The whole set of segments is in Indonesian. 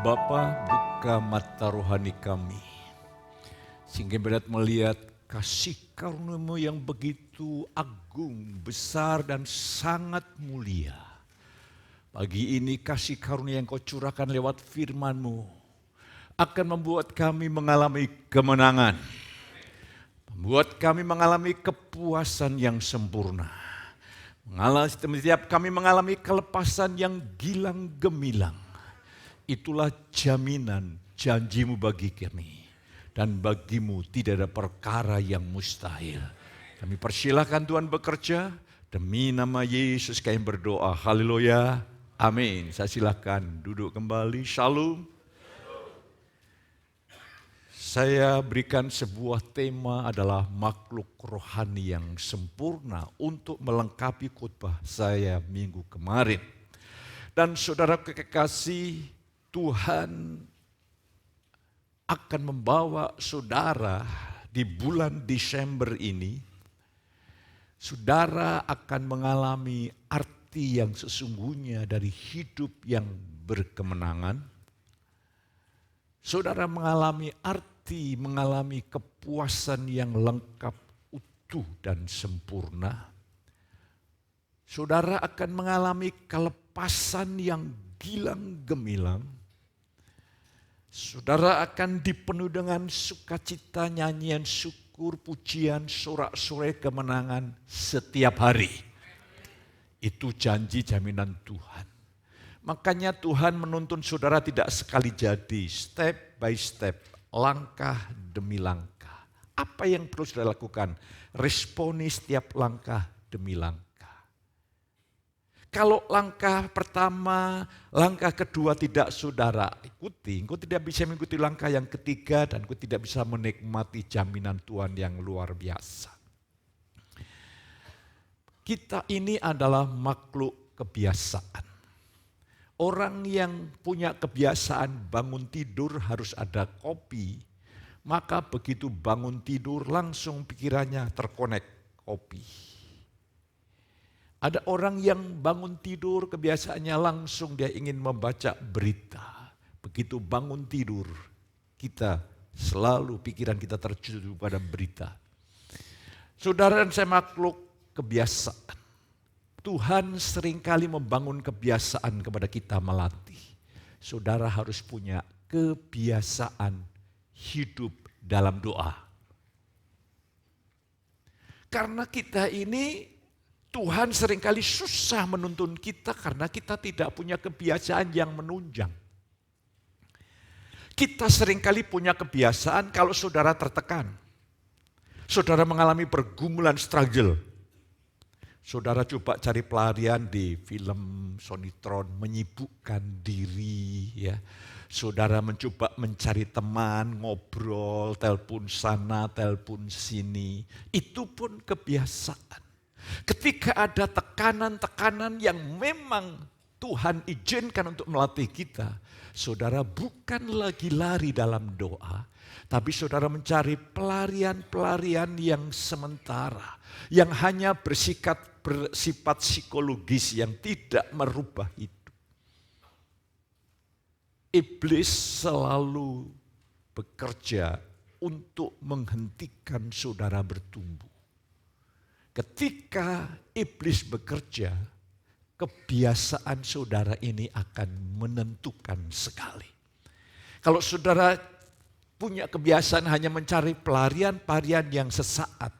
Bapa, buka mata rohani kami, sehingga berat melihat kasih karunia-Mu yang begitu agung, besar dan sangat mulia. Pagi ini kasih karunia yang Kau curahkan lewat firman-Mu akan membuat kami mengalami kemenangan, membuat kami mengalami kepuasan yang sempurna. Setiap kami mengalami kelepasan yang gilang gemilang. Itulah jaminan janji-Mu bagi kami. Dan bagi-Mu tidak ada perkara yang mustahil. Kami persilahkan Tuhan bekerja. Demi nama Yesus kami berdoa. Haleluya. Amin. Saya silakan duduk kembali. Shalom. Saya berikan sebuah tema adalah makhluk rohani yang sempurna untuk melengkapi khotbah saya minggu kemarin. Dan saudara kekasih, Tuhan akan membawa saudara di bulan Desember ini. Saudara akan mengalami arti yang sesungguhnya dari hidup yang berkemenangan. Saudara mengalami mengalami kepuasan yang lengkap, utuh dan sempurna. Saudara akan mengalami kelepasan yang gilang gemilang. Saudara akan dipenuhi dengan sukacita, nyanyian syukur, pujian, sorak-sorai kemenangan setiap hari. Itu janji jaminan Tuhan. Makanya Tuhan menuntun saudara tidak sekali jadi, step by step, langkah demi langkah. Apa yang perlu saudara lakukan? Responi setiap langkah demi langkah. Kalau langkah pertama, langkah kedua tidak saudara ikuti, engkau tidak bisa mengikuti langkah yang ketiga dan engkau tidak bisa menikmati jaminan Tuhan yang luar biasa. Kita ini adalah makhluk kebiasaan. Orang yang punya kebiasaan bangun tidur harus ada kopi, maka begitu bangun tidur langsung pikirannya terkonek kopi. Ada orang yang bangun tidur kebiasaannya langsung dia ingin membaca berita. Begitu bangun tidur kita selalu pikiran kita tertuju pada berita. Saudara dan saya makhluk kebiasaan. Tuhan seringkali membangun kebiasaan kepada kita melatih. Saudara harus punya kebiasaan hidup dalam doa. Karena kita ini Tuhan seringkali susah menuntun kita karena kita tidak punya kebiasaan yang menunjang. Kita seringkali punya kebiasaan kalau saudara tertekan. Saudara mengalami pergumulan struggle. Saudara coba cari pelarian di film Sonitron, menyibukkan diri. Ya. Saudara mencoba mencari teman, ngobrol, telepon sana, telepon sini. Itu pun kebiasaan. Ketika ada tekanan-tekanan yang memang Tuhan izinkan untuk melatih kita, saudara bukan lagi lari dalam doa, tapi saudara mencari pelarian-pelarian yang sementara, yang hanya bersifat psikologis yang tidak merubah hidup. Iblis selalu bekerja untuk menghentikan saudara bertumbuh. Ketika iblis bekerja, kebiasaan saudara ini akan menentukan sekali. Kalau saudara punya kebiasaan hanya mencari pelarian-pelarian yang sesaat,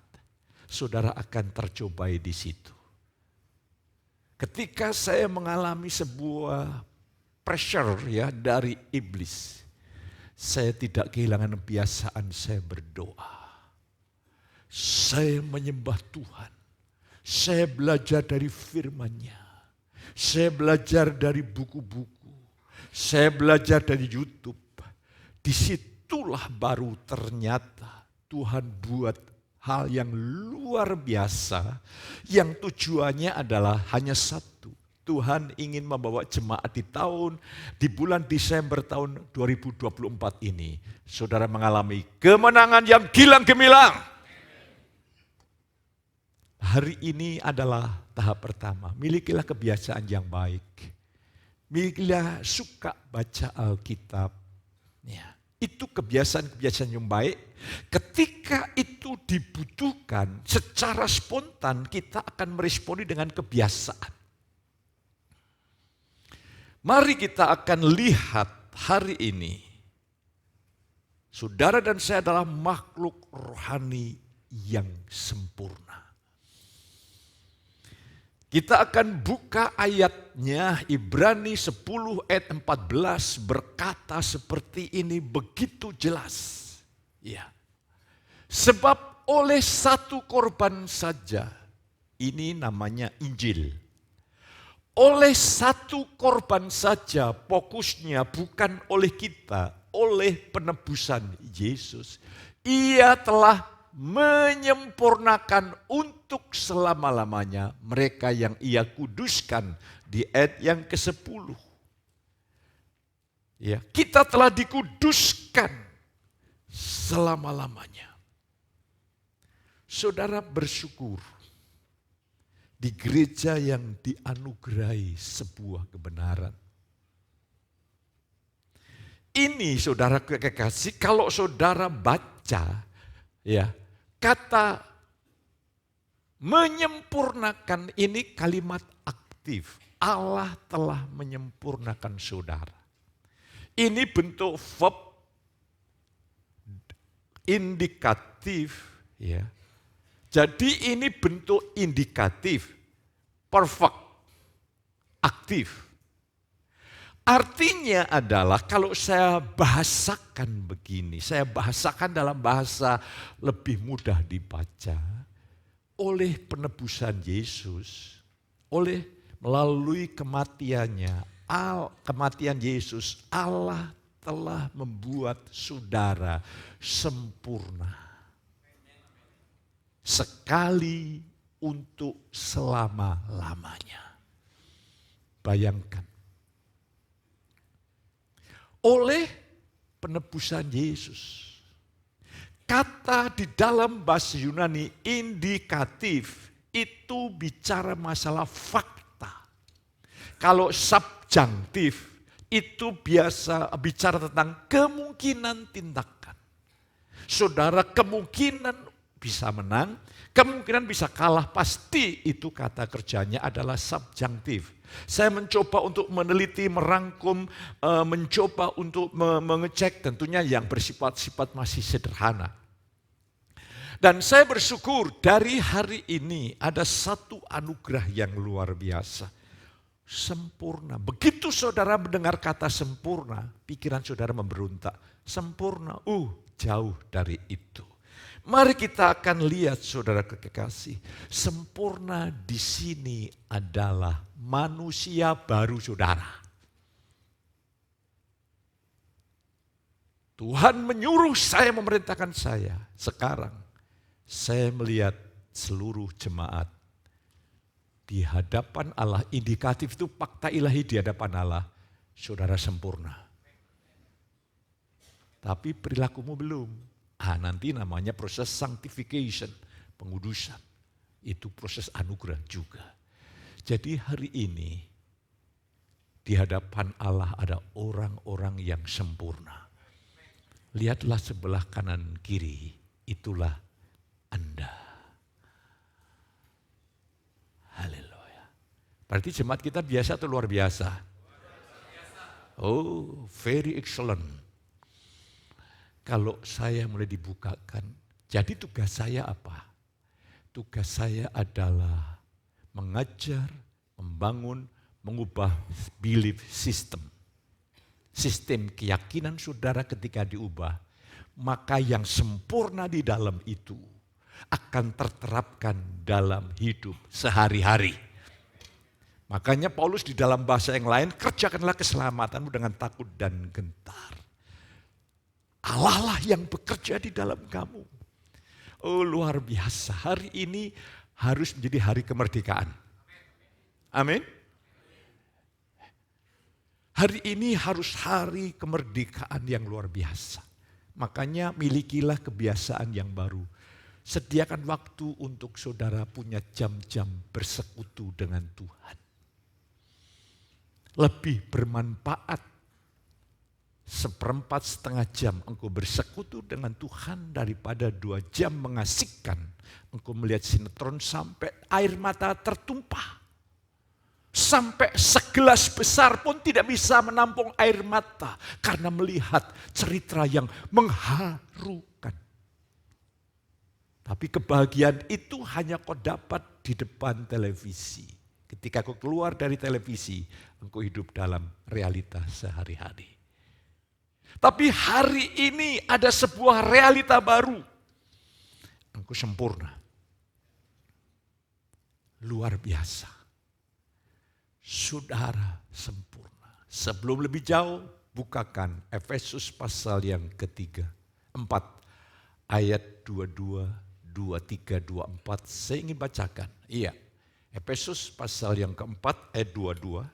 saudara akan tercobai di situ. Ketika saya mengalami sebuah pressure ya dari iblis, saya tidak kehilangan kebiasaan saya berdoa. Saya menyembah Tuhan. Saya belajar dari firman-Nya. Saya belajar dari buku-buku. Saya belajar dari YouTube. Disitulah baru ternyata Tuhan buat hal yang luar biasa. Yang tujuannya adalah hanya satu. Tuhan ingin membawa jemaat di bulan Desember tahun 2024 ini. Saudara mengalami kemenangan yang gilang gemilang. Hari ini adalah tahap pertama. Milikilah kebiasaan yang baik. Bila suka baca Alkitab, ya, itu kebiasaan-kebiasaan yang baik. Ketika itu dibutuhkan secara spontan, kita akan meresponi dengan kebiasaan. Mari kita akan lihat hari ini, saudara dan saya adalah makhluk rohani yang sempurna. Kita akan buka ayatnya, Ibrani 10 ayat 14 berkata seperti ini, begitu jelas. Ya. Sebab oleh satu korban saja, ini namanya Injil. Oleh satu korban saja, fokusnya bukan oleh kita, oleh penebusan Yesus. Ia telah menyempurnakan untuk selama-lamanya mereka yang ia kuduskan di ayat yang ke-10. Ya, kita telah dikuduskan selama-lamanya. Saudara bersyukur di gereja yang dianugerahi sebuah kebenaran. Ini saudara kekasih, kalau saudara baca ya, kata menyempurnakan ini kalimat aktif. Allah telah menyempurnakan saudara. Ini bentuk verb indikatif, ya. Jadi ini bentuk indikatif, perfect, aktif. Artinya adalah kalau saya bahasakan begini, saya bahasakan dalam bahasa lebih mudah dibaca. Oleh penebusan Yesus, melalui kematiannya, kematian Yesus, Allah telah membuat saudara sempurna. Sekali untuk selama-lamanya. Bayangkan. Oleh penebusan Yesus. Kata di dalam bahasa Yunani indikatif itu bicara masalah fakta. Kalau subjunktif itu biasa bicara tentang kemungkinan tindakan. Saudara kemungkinan bisa menang, kemungkinan bisa kalah, pasti itu kata kerjanya adalah subjunktif. Saya mencoba untuk meneliti, merangkum, mencoba untuk mengecek tentunya yang bersifat masih sederhana. Dan saya bersyukur dari hari ini ada satu anugerah yang luar biasa. Sempurna. Begitu saudara mendengar kata sempurna, pikiran saudara memberontak. Sempurna, jauh dari itu. Mari kita akan lihat saudara kekasih, sempurna di sini adalah manusia baru saudara. Tuhan menyuruh saya, memerintahkan saya. Sekarang saya melihat seluruh jemaat di hadapan Allah, indikatif itu fakta ilahi di hadapan Allah, saudara sempurna. Tapi perilakumu belum. Nanti namanya proses sanctification, pengudusan. Itu proses anugerah juga. Jadi hari ini di hadapan Allah ada orang-orang yang sempurna. Lihatlah sebelah kanan kiri, itulah Anda. Haleluya. Berarti jemaat kita biasa atau luar biasa? Oh, very excellent. Kalau saya mulai dibukakan, jadi tugas saya apa? Tugas saya adalah mengajar, membangun, mengubah belief system. Sistem keyakinan saudara ketika diubah, maka yang sempurna di dalam itu akan terterapkan dalam hidup sehari-hari. Makanya Paulus di dalam bahasa yang lain, kerjakanlah keselamatanmu dengan takut dan gentar. Allah lah yang bekerja di dalam kamu. Oh luar biasa, hari ini harus menjadi hari kemerdekaan. Amin. Hari ini harus hari kemerdekaan yang luar biasa. Makanya milikilah kebiasaan yang baru. Sediakan waktu untuk saudara punya jam-jam bersekutu dengan Tuhan. lebih bermanfaat 1/4-setengah jam engkau bersekutu dengan Tuhan daripada 2 jam mengasihkan engkau melihat sinetron sampai air mata tertumpah. Sampai segelas besar pun tidak bisa menampung air mata karena melihat cerita yang mengharukan. Tapi kebahagiaan itu hanya kau dapat di depan televisi. Ketika kau keluar dari televisi, engkau hidup dalam realita sehari-hari. Tapi hari ini ada sebuah realita baru. Engkau sempurna. Luar biasa. Saudara sempurna. Sebelum lebih jauh, bukakan Efesus pasal yang ketiga. 4 ayat 22, 23, 24. Saya ingin bacakan. Iya. Efesus pasal yang keempat ayat 22.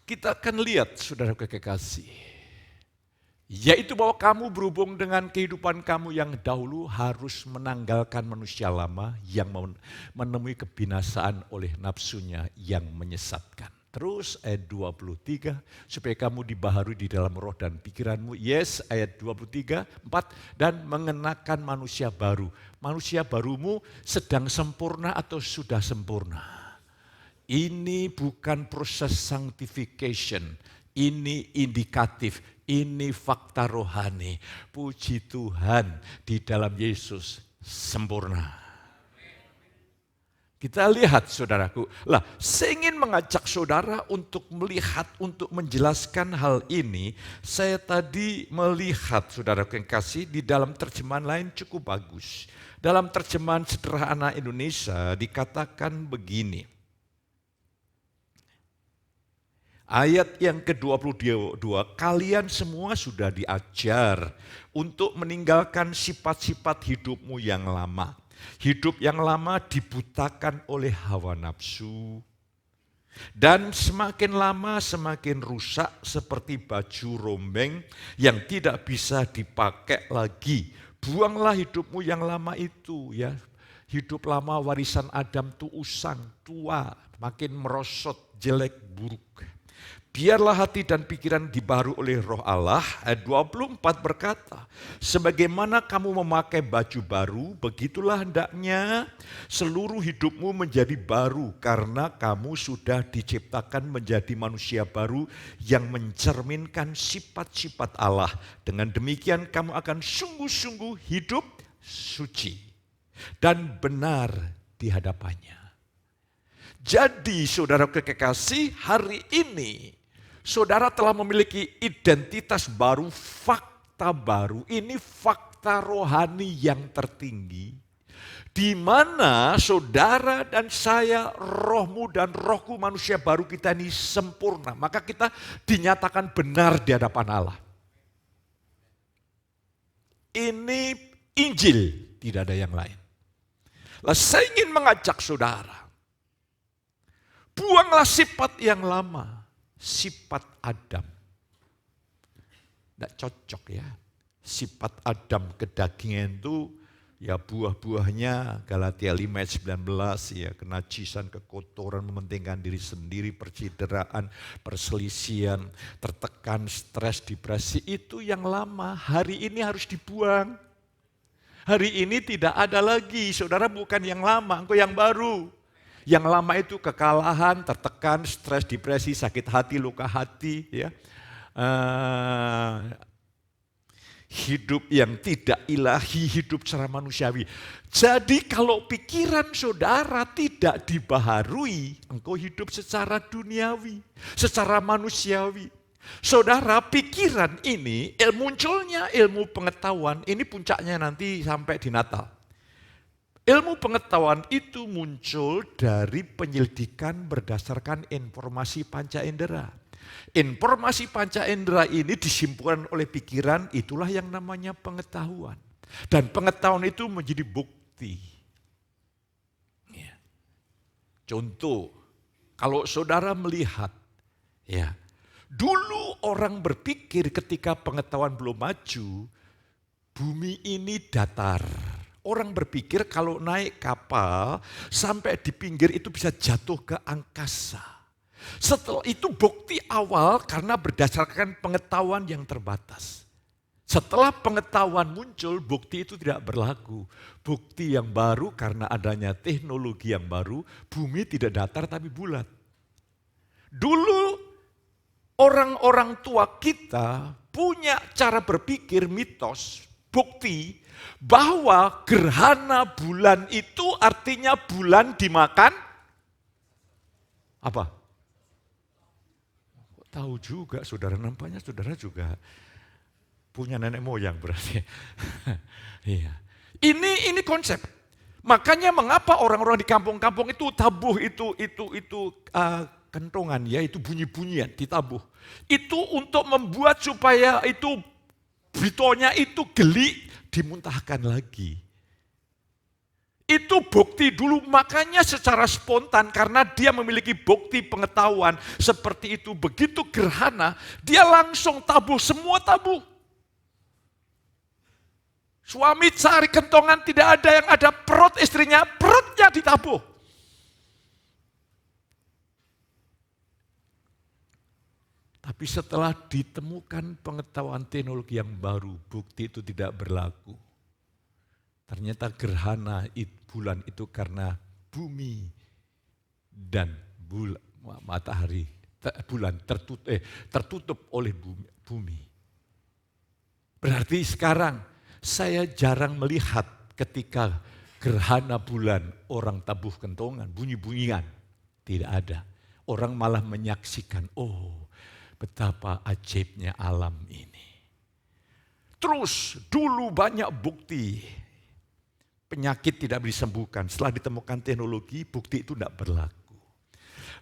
Kita akan lihat saudara kekasih. Yaitu bahwa kamu berhubung dengan kehidupan kamu yang dahulu harus menanggalkan manusia lama yang menemui kebinasaan oleh nafsunya yang menyesatkan. Terus ayat 23, supaya kamu dibaharui di dalam roh dan pikiranmu. Yes, ayat 23, 4, dan mengenakan manusia baru. Manusia barumu sedang sempurna atau sudah sempurna? Ini bukan proses sanctification, ini indikatif, ini fakta rohani. Puji Tuhan, di dalam Yesus sempurna. Kita lihat saudaraku, saya ingin mengajak saudara untuk melihat, untuk menjelaskan hal ini. Saya tadi melihat saudaraku yang kasih di dalam terjemahan lain cukup bagus. Dalam terjemahan sederhana Indonesia dikatakan begini. Ayat yang ke-22, kalian semua sudah diajar untuk meninggalkan sifat-sifat hidupmu yang lama. Hidup yang lama dibutakan oleh hawa nafsu. Dan semakin lama semakin rusak seperti baju rombeng yang tidak bisa dipakai lagi. Buanglah hidupmu yang lama itu ya. Hidup lama warisan Adam itu usang, tua, makin merosot, jelek, buruk. Biarlah hati dan pikiran dibaharui oleh Roh Allah. Ayat 24 berkata, sebagaimana kamu memakai baju baru, begitulah hendaknya seluruh hidupmu menjadi baru, karena kamu sudah diciptakan menjadi manusia baru yang mencerminkan sifat-sifat Allah. Dengan demikian kamu akan sungguh-sungguh hidup suci dan benar di hadapannya. Jadi saudara kekasih, hari ini saudara telah memiliki identitas baru, fakta baru. Ini fakta rohani yang tertinggi. Di mana saudara dan saya, rohmu dan rohku, manusia baru kita ini sempurna. Maka kita dinyatakan benar di hadapan Allah. Ini Injil, tidak ada yang lain. Saya ingin mengajak saudara, buanglah sifat yang lama. Sifat Adam. Tidak cocok ya. Sifat Adam kedagingan itu ya buah-buahnya Galatia 5 ayat 19 ya, kenajisan, kekotoran, mementingkan diri sendiri, percideraan, perselisihan, tertekan, stres, depresi, itu yang lama. Hari ini harus dibuang. Hari ini tidak ada lagi. Saudara bukan yang lama, engkau yang baru. Yang lama itu kekalahan, tertekan, stres, depresi, sakit hati, luka hati, ya. Hidup yang tidak ilahi, hidup secara manusiawi. Jadi kalau pikiran saudara tidak dibaharui, engkau hidup secara duniawi, secara manusiawi. Saudara, pikiran ini, munculnya ilmu pengetahuan, ini puncaknya nanti sampai di Natal. Ilmu pengetahuan itu muncul dari penyelidikan berdasarkan informasi panca indera. Informasi panca indera ini disimpulkan oleh pikiran, itulah yang namanya pengetahuan. Dan pengetahuan itu menjadi bukti. Contoh, kalau saudara melihat, ya, dulu orang berpikir ketika pengetahuan belum maju, bumi ini datar. Orang berpikir kalau naik kapal sampai di pinggir itu bisa jatuh ke angkasa. Setelah itu bukti awal karena berdasarkan pengetahuan yang terbatas. Setelah pengetahuan muncul, bukti itu tidak berlaku. Bukti yang baru karena adanya teknologi yang baru, bumi tidak datar tapi bulat. Dulu orang-orang tua kita punya cara berpikir mitos, bukti bahwa gerhana bulan itu artinya bulan dimakan apa? Tahu juga saudara, nampaknya saudara juga punya nenek moyang berarti. Iya. Ini konsep. Makanya mengapa orang-orang di kampung-kampung itu tabuh itu kentongan ya, itu bunyi-bunyian ditabuh. Itu untuk membuat supaya itu bitonya itu geli dimuntahkan lagi. Itu bukti dulu, makanya secara spontan karena dia memiliki bukti pengetahuan seperti itu. Begitu gerhana, dia langsung tabuh, semua tabuh. Suami cari kentongan tidak ada, yang ada perut istrinya, perutnya ditabuh. Tapi setelah ditemukan pengetahuan teknologi yang baru, bukti itu tidak berlaku. Ternyata gerhana bulan itu karena bumi dan matahari, bulan tertutup oleh bumi. Berarti sekarang saya jarang melihat ketika gerhana bulan orang tabuh kentongan, bunyi-bunyian. Tidak ada. Orang malah menyaksikan, oh betapa ajaibnya alam ini. Terus dulu banyak bukti penyakit tidak disembuhkan. Setelah ditemukan teknologi, bukti itu tidak berlaku.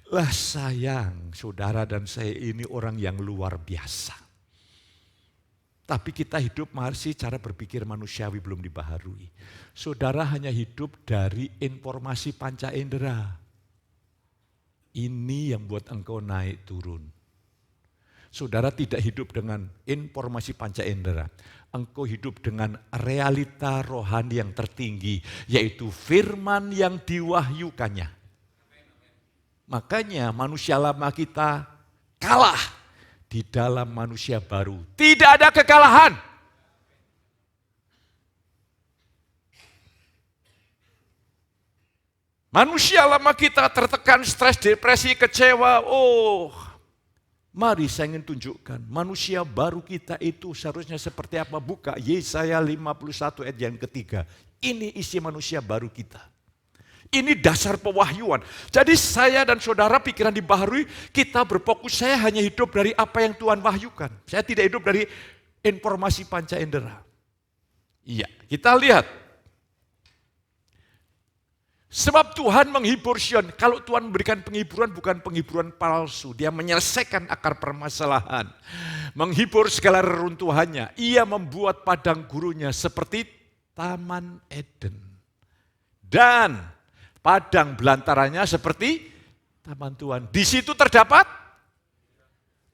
Lah sayang, saudara dan saya ini orang yang luar biasa. Tapi kita hidup masih cara berpikir manusiawi belum dibaharui. Saudara hanya hidup dari informasi panca indera. Ini yang buat engkau naik turun. Saudara tidak hidup dengan informasi panca indera. Engkau hidup dengan realita rohani yang tertinggi, yaitu firman yang diwahyukannya. Makanya manusia lama kita kalah. Di dalam manusia baru tidak ada kekalahan. Manusia lama kita tertekan, stres, depresi, kecewa. Oh, mari saya ingin tunjukkan manusia baru kita itu seharusnya seperti apa. Buka Yesaya 51 ayat yang ketiga. Ini isi manusia baru kita. Ini dasar pewahyuan. Jadi saya dan saudara pikiran dibaharui, kita berfokus saya hanya hidup dari apa yang Tuhan wahyukan. Saya tidak hidup dari informasi panca indera. Iya, kita lihat. Sebab Tuhan menghibur Sion. Kalau Tuhan memberikan penghiburan bukan penghiburan palsu. Dia menyelesaikan akar permasalahan. Menghibur segala reruntuhannya. Ia membuat padang gurunnya seperti Taman Eden. Dan padang belantaranya seperti taman Tuhan. Di situ terdapat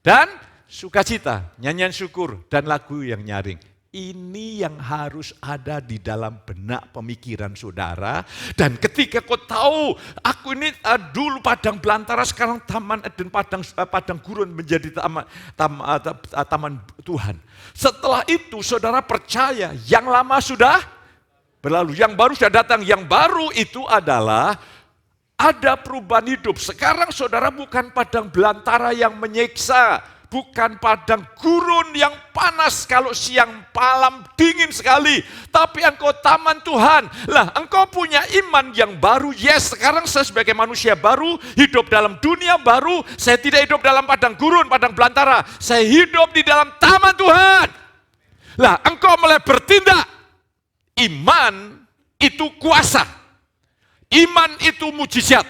dan sukacita, nyanyian syukur, dan lagu yang nyaring. Ini yang harus ada di dalam benak pemikiran saudara. Dan ketika kau tahu, aku ini dulu padang belantara, sekarang taman Eden, padang gurun menjadi taman Tuhan. Setelah itu saudara percaya, yang lama sudah berlalu, yang baru sudah datang. Yang baru itu adalah ada perubahan hidup. Sekarang saudara bukan padang belantara yang menyiksa, bukan padang gurun yang panas kalau siang malam dingin sekali, tapi engkau taman Tuhan. Lah, engkau punya iman yang baru. Yes, sekarang saya sebagai manusia baru, hidup dalam dunia baru. Saya tidak hidup dalam padang gurun, padang belantara. Saya hidup di dalam taman Tuhan. Lah, engkau mulai bertindak. Iman itu kuasa. Iman itu mujizat.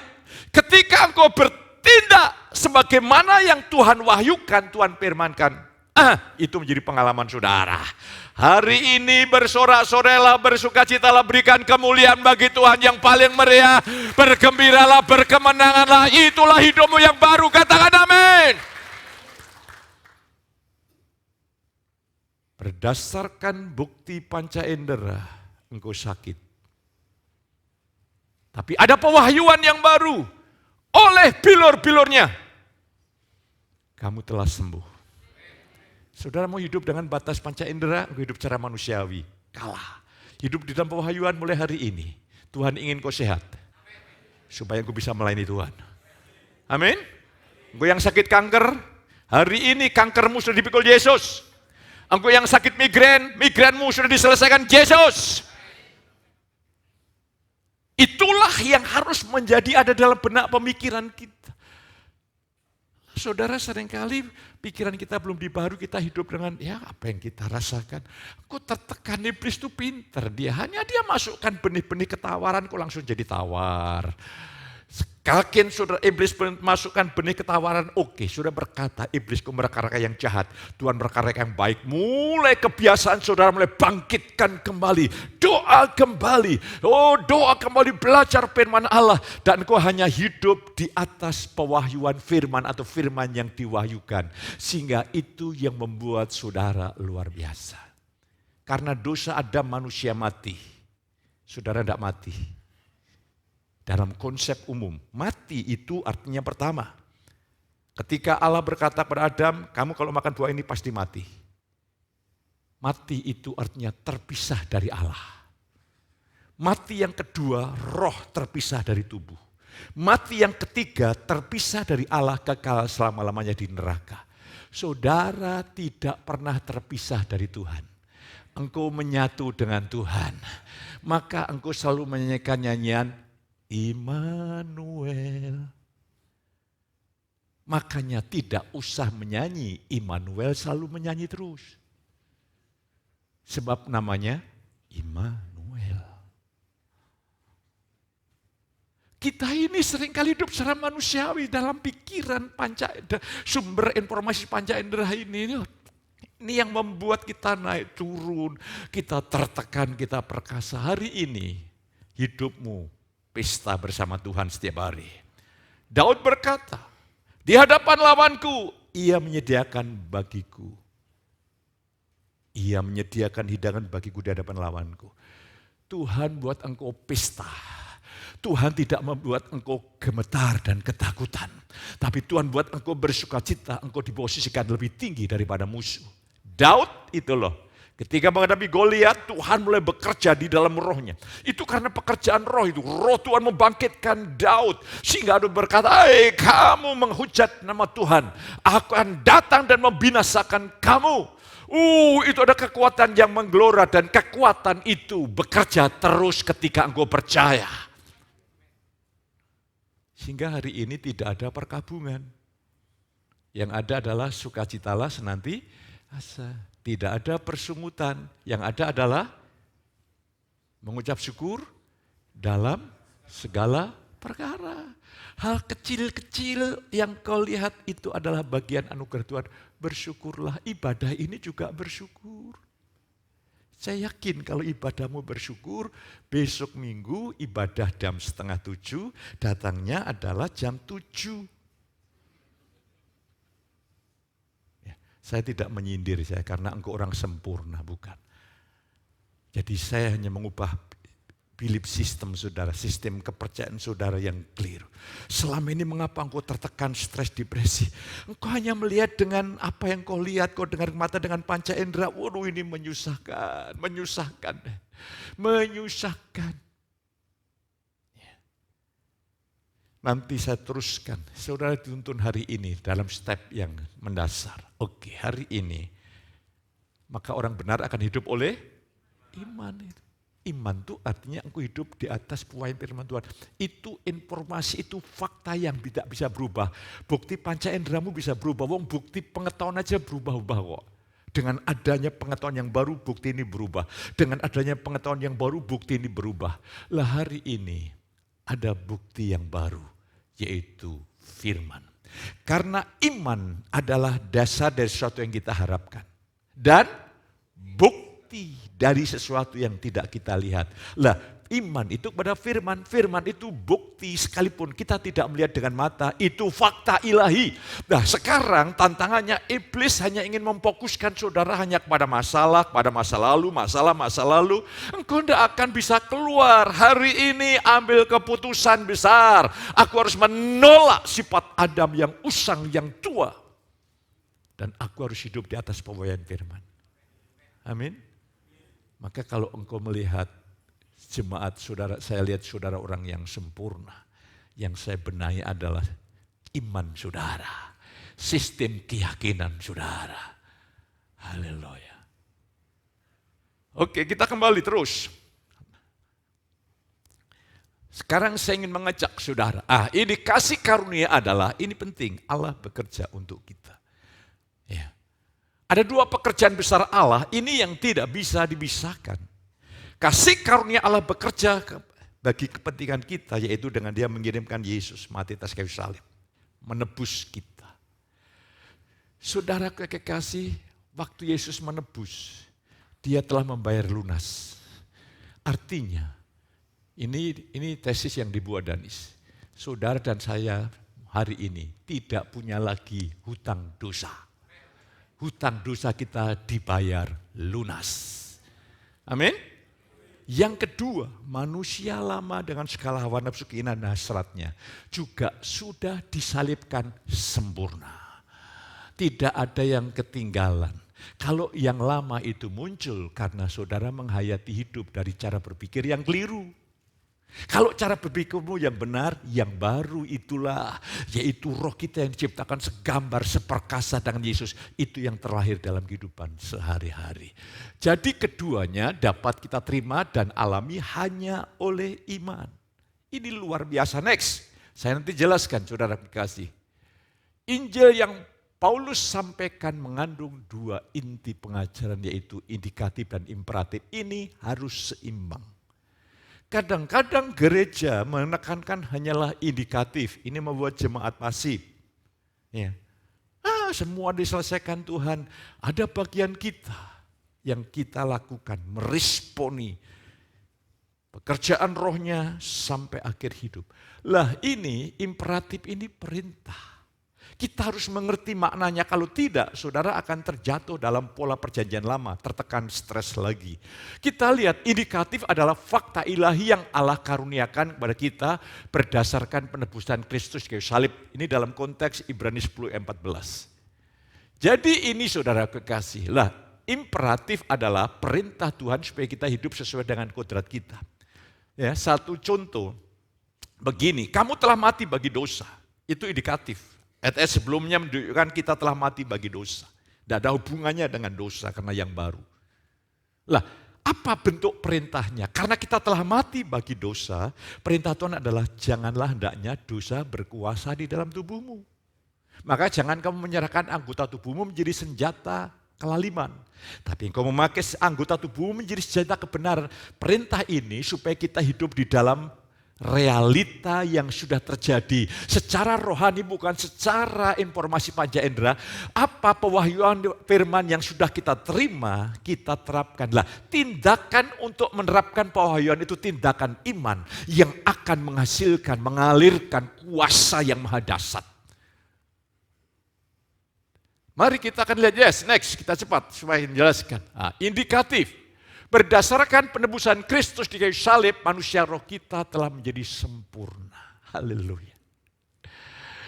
Ketika engkau bertindak sebagaimana yang Tuhan wahyukan, Tuhan firmankan, itu menjadi pengalaman saudara. Hari ini bersorak-sorailah, bersukacitalah, berikan kemuliaan bagi Tuhan yang paling meriah. Bergembiralah, berkemenanganlah, itulah hidupmu yang baru. Katakan amin. Berdasarkan bukti panca indera, engkau sakit. Tapi ada pewahyuan yang baru oleh bilur-bilurnya. kamu telah sembuh. Saudara mau hidup dengan batas panca indera, hidup secara manusiawi, kalah. Hidup di dalam pewahyuan mulai hari ini. Tuhan ingin kau sehat, supaya kau bisa melayani Tuhan. Amin. Engkau yang sakit kanker, hari ini kankermu sudah dipikul Yesus. Engkau yang sakit migren, migrenmu sudah diselesaikan Yesus. Itulah yang harus menjadi ada dalam benak pemikiran kita. Saudara, seringkali pikiran kita belum dibaharui, kita hidup dengan apa yang kita rasakan. Kok tertekan, iblis itu pinter, dia masukkan benih-benih ketawaran, kok langsung jadi tawar. Kakin saudara, iblis masukkan benih ketawaran, oke, sudah berkata iblisku mereka-reka yang jahat, Tuhan mereka-reka yang baik. Mulai kebiasaan saudara mulai bangkitkan kembali, doa kembali, doa kembali, belajar firman Allah, dan kau hanya hidup di atas pewahyuan firman atau firman yang diwahyukan, sehingga itu yang membuat saudara luar biasa. Karena dosa Adam manusia mati, saudara tidak mati. Dalam konsep umum, mati itu artinya pertama. Ketika Allah berkata kepada Adam, kamu kalau makan buah ini pasti mati. Mati itu artinya terpisah dari Allah. Mati yang kedua, roh terpisah dari tubuh. Mati yang ketiga, terpisah dari Allah, kekal selama-lamanya di neraka. Saudara tidak pernah terpisah dari Tuhan. Engkau menyatu dengan Tuhan. Maka engkau selalu menyanyikan nyanyian, Immanuel. Makanya tidak usah menyanyi Immanuel, selalu menyanyi terus. Sebab namanya Immanuel. Kita ini seringkali hidup secara manusiawi dalam pikiran sumber informasi panca indera ini. Ini yang membuat kita naik turun, kita tertekan, kita perkasa. Hari ini hidupmu pesta bersama Tuhan setiap hari. Daud berkata, di hadapan lawanku, ia menyediakan bagiku. Ia menyediakan hidangan bagiku di hadapan lawanku. Tuhan buat engkau pesta. Tuhan tidak membuat engkau gemetar dan ketakutan. Tapi Tuhan buat engkau bersukacita, engkau diposisikan lebih tinggi daripada musuh. Daud itu loh. Ketika menghadapi Goliat, Tuhan mulai bekerja di dalam rohnya. Itu karena pekerjaan roh itu. Roh Tuhan membangkitkan Daud. Sehingga Daud berkata, kamu menghujat nama Tuhan. Aku akan datang dan membinasakan kamu. Itu ada kekuatan yang menggelora. Dan kekuatan itu bekerja terus ketika engkau percaya. Sehingga hari ini tidak ada perkabungan. Yang ada adalah sukacitalah senantiasa. Tidak ada persungutan, yang ada adalah mengucap syukur dalam segala perkara. Hal kecil-kecil yang kau lihat itu adalah bagian anugerah Tuhan. Bersyukurlah, ibadah ini juga bersyukur. Saya yakin kalau ibadahmu bersyukur, besok minggu ibadah jam 6:30, datangnya adalah jam 7. Saya tidak menyindir saya karena engkau orang sempurna, bukan. Jadi saya hanya mengubah belief sistem saudara, sistem kepercayaan saudara yang keliru. Selama ini mengapa engkau tertekan, stres, depresi? Engkau hanya melihat dengan apa yang kau lihat, kau dengar mata dengan panca indera. Waduh, ini menyusahkan. Nanti saya teruskan, saudara dituntun hari ini dalam step yang mendasar. Oke, hari ini, maka orang benar akan hidup oleh iman. Iman itu artinya engkau hidup di atas pewahyuan firman Tuhan. Itu informasi, itu fakta yang tidak bisa berubah. Bukti panca inderamu bisa berubah, bukti pengetahuan aja berubah-ubah kok. Dengan adanya pengetahuan yang baru, bukti ini berubah. Dengan adanya pengetahuan yang baru, bukti ini berubah. Lah hari ini, ada bukti yang baru, yaitu firman. Karena iman adalah dasar dari sesuatu yang kita harapkan. Dan bukti dari sesuatu yang tidak kita lihat. Lah, iman itu kepada firman. Firman itu bukti sekalipun kita tidak melihat dengan mata. Itu fakta ilahi. Nah sekarang tantangannya iblis hanya ingin memfokuskan saudara hanya kepada masalah, pada masa lalu, masa lalu. Engkau tidak akan bisa keluar. Hari ini ambil keputusan besar. Aku harus menolak sifat Adam yang usang, yang tua. Dan aku harus hidup di atas pembawaan firman. Amin. Maka kalau engkau melihat jemaat saudara, saya lihat saudara orang yang sempurna. Yang saya benahi adalah iman saudara. Sistem keyakinan saudara. Haleluya. Oke, kita kembali terus. Sekarang saya ingin mengajak saudara. Ini kasih karunia adalah, ini penting, Allah bekerja untuk kita. Ya. Ada dua pekerjaan besar Allah, ini yang tidak bisa dipisahkan. Kasih karunia Allah bekerja bagi kepentingan kita, yaitu dengan Dia mengirimkan Yesus mati atas kayu salib. Menebus kita. Saudara kekasih, waktu Yesus menebus, Dia telah membayar lunas. Artinya, ini tesis yang dibuat Danis. Saudara dan saya hari ini tidak punya lagi hutang dosa. Hutang dosa kita dibayar lunas. Amin. Yang kedua, manusia lama dengan segala hawa nafsu keinginan dan hasratnya juga sudah disalibkan sempurna. Tidak ada yang ketinggalan. Kalau yang lama itu muncul karena saudara menghayati hidup dari cara berpikir yang keliru. Kalau cara berpikirmu yang benar, yang baru itulah, yaitu roh kita yang diciptakan segambar, seperkasa dengan Yesus, itu yang terlahir dalam kehidupan sehari-hari. Jadi keduanya dapat kita terima dan alami hanya oleh iman. Ini luar biasa. Next, saya nanti jelaskan saudara kekasih. Injil yang Paulus sampaikan mengandung dua inti pengajaran, yaitu indikatif dan imperatif. Ini harus seimbang. Kadang-kadang gereja menekankan hanyalah indikatif. Ini membuat jemaat pasif. Ya. Semua diselesaikan Tuhan. Ada bagian kita yang kita lakukan, meresponi pekerjaan rohnya sampai akhir hidup. Lah ini imperatif, ini perintah. Kita harus mengerti maknanya, kalau tidak saudara akan terjatuh dalam pola perjanjian lama, tertekan stres lagi. Kita lihat indikatif adalah fakta ilahi yang Allah karuniakan kepada kita berdasarkan penebusan Kristus kayu salib. Ini dalam konteks Ibrani 10:14. Jadi ini saudara kekasih, lah imperatif adalah perintah Tuhan supaya kita hidup sesuai dengan kodrat kita. Ya, satu contoh, begini, kamu telah mati bagi dosa, itu indikatif. Ayat sebelumnya menunjukkan kita telah mati bagi dosa. Tidak ada hubungannya dengan dosa karena yang baru. Lah, apa bentuk perintahnya? Karena kita telah mati bagi dosa, perintah Tuhan adalah janganlah hendaknya dosa berkuasa di dalam tubuhmu. Maka jangan kamu menyerahkan anggota tubuhmu menjadi senjata kelaliman. Tapi engkau memakai anggota tubuhmu menjadi senjata kebenaran. Perintah ini supaya kita hidup di dalam realita yang sudah terjadi secara rohani, bukan secara informasi panca indera. Apa pewahyuan firman yang sudah kita terima, kita terapkanlah. Tindakan untuk menerapkan pewahyuan itu tindakan iman yang akan menghasilkan, mengalirkan kuasa yang maha dahsyat. Mari kita akan lihat, next, kita cepat supaya menjelaskan. Indikatif. Berdasarkan penebusan Kristus di kayu salib, manusia roh kita telah menjadi sempurna. Haleluya.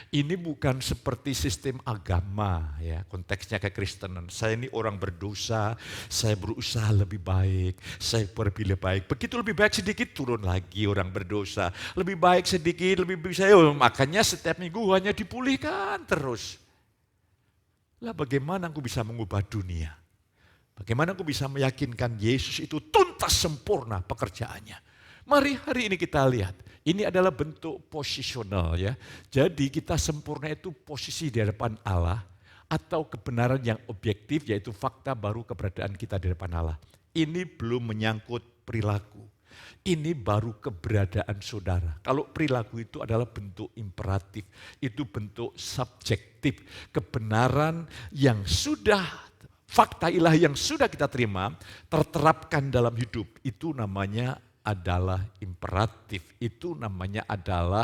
Ini bukan seperti sistem agama, ya, konteksnya kekristenan. Saya ini orang berdosa, saya berusaha lebih baik, saya berpilih baik. Begitu lebih baik sedikit, turun lagi orang berdosa. Lebih baik sedikit, lebih bisa. Makanya setiap minggu hanya dipulihkan terus. Lah bagaimana aku bisa mengubah dunia? Bagaimana aku bisa meyakinkan Yesus itu tuntas sempurna pekerjaannya? Mari hari ini kita lihat. Ini adalah bentuk posisional, ya. Jadi kita sempurna itu posisi di hadapan Allah atau kebenaran yang objektif, yaitu fakta baru keberadaan kita di hadapan Allah. Ini belum menyangkut perilaku. Ini baru keberadaan saudara. Kalau perilaku itu adalah bentuk imperatif, itu bentuk subjektif. Kebenaran yang sudah fakta ilahi yang sudah kita terima, terterapkan dalam hidup. Itu namanya adalah imperatif. Itu namanya adalah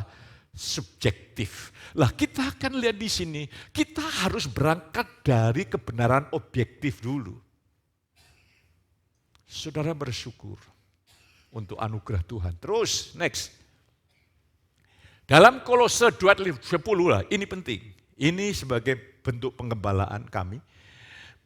subjektif. Lah kita akan lihat di sini, kita harus berangkat dari kebenaran objektif dulu. Saudara bersyukur untuk anugerah Tuhan. Terus, next. Dalam Kolose 2:10 lah, ini penting. Ini sebagai bentuk pengembalaan kami.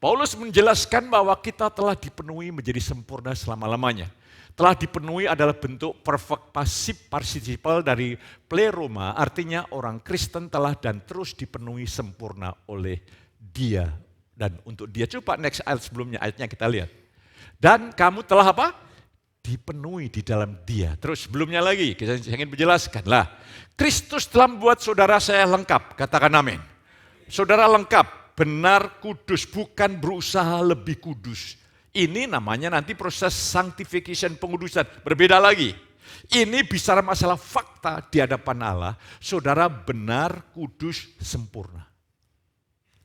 Paulus menjelaskan bahwa kita telah dipenuhi menjadi sempurna selama-lamanya. Telah dipenuhi adalah bentuk perfect passive participle dari pleroma, artinya orang Kristen telah dan terus dipenuhi sempurna oleh Dia. Dan untuk Dia, coba next ayat sebelumnya, ayatnya kita lihat. Dan kamu telah apa? Dipenuhi di dalam Dia. Terus sebelumnya lagi, saya ingin menjelaskan. Lah, Kristus telah membuat saudara saya lengkap, katakan amin. Saudara lengkap, benar, kudus, bukan berusaha lebih kudus. Ini namanya nanti proses sanctification, pengudusan, berbeda lagi. Ini bicara masalah fakta di hadapan Allah, saudara benar, kudus, sempurna.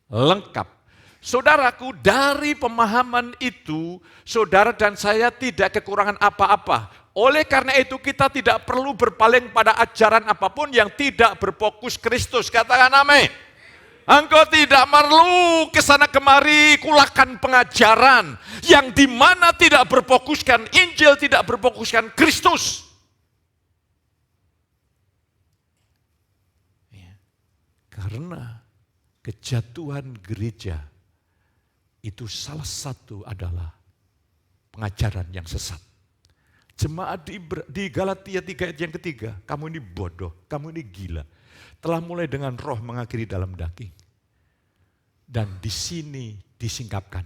Lengkap. Saudaraku, dari pemahaman itu, saudara dan saya tidak kekurangan apa-apa. Oleh karena itu kita tidak perlu berpaling pada ajaran apapun yang tidak berfokus Kristus. Katakan amin. Engkau tidak perlu kesana kemari kulakan pengajaran yang dimana tidak berfokuskan Injil, tidak berfokuskan Kristus. Karena kejatuhan gereja itu salah satu adalah pengajaran yang sesat. Jemaat di Galatia 3 ayat yang ketiga, kamu ini bodoh, kamu ini gila. Telah mulai dengan roh mengakhiri dalam daging. Dan di sini disingkapkan.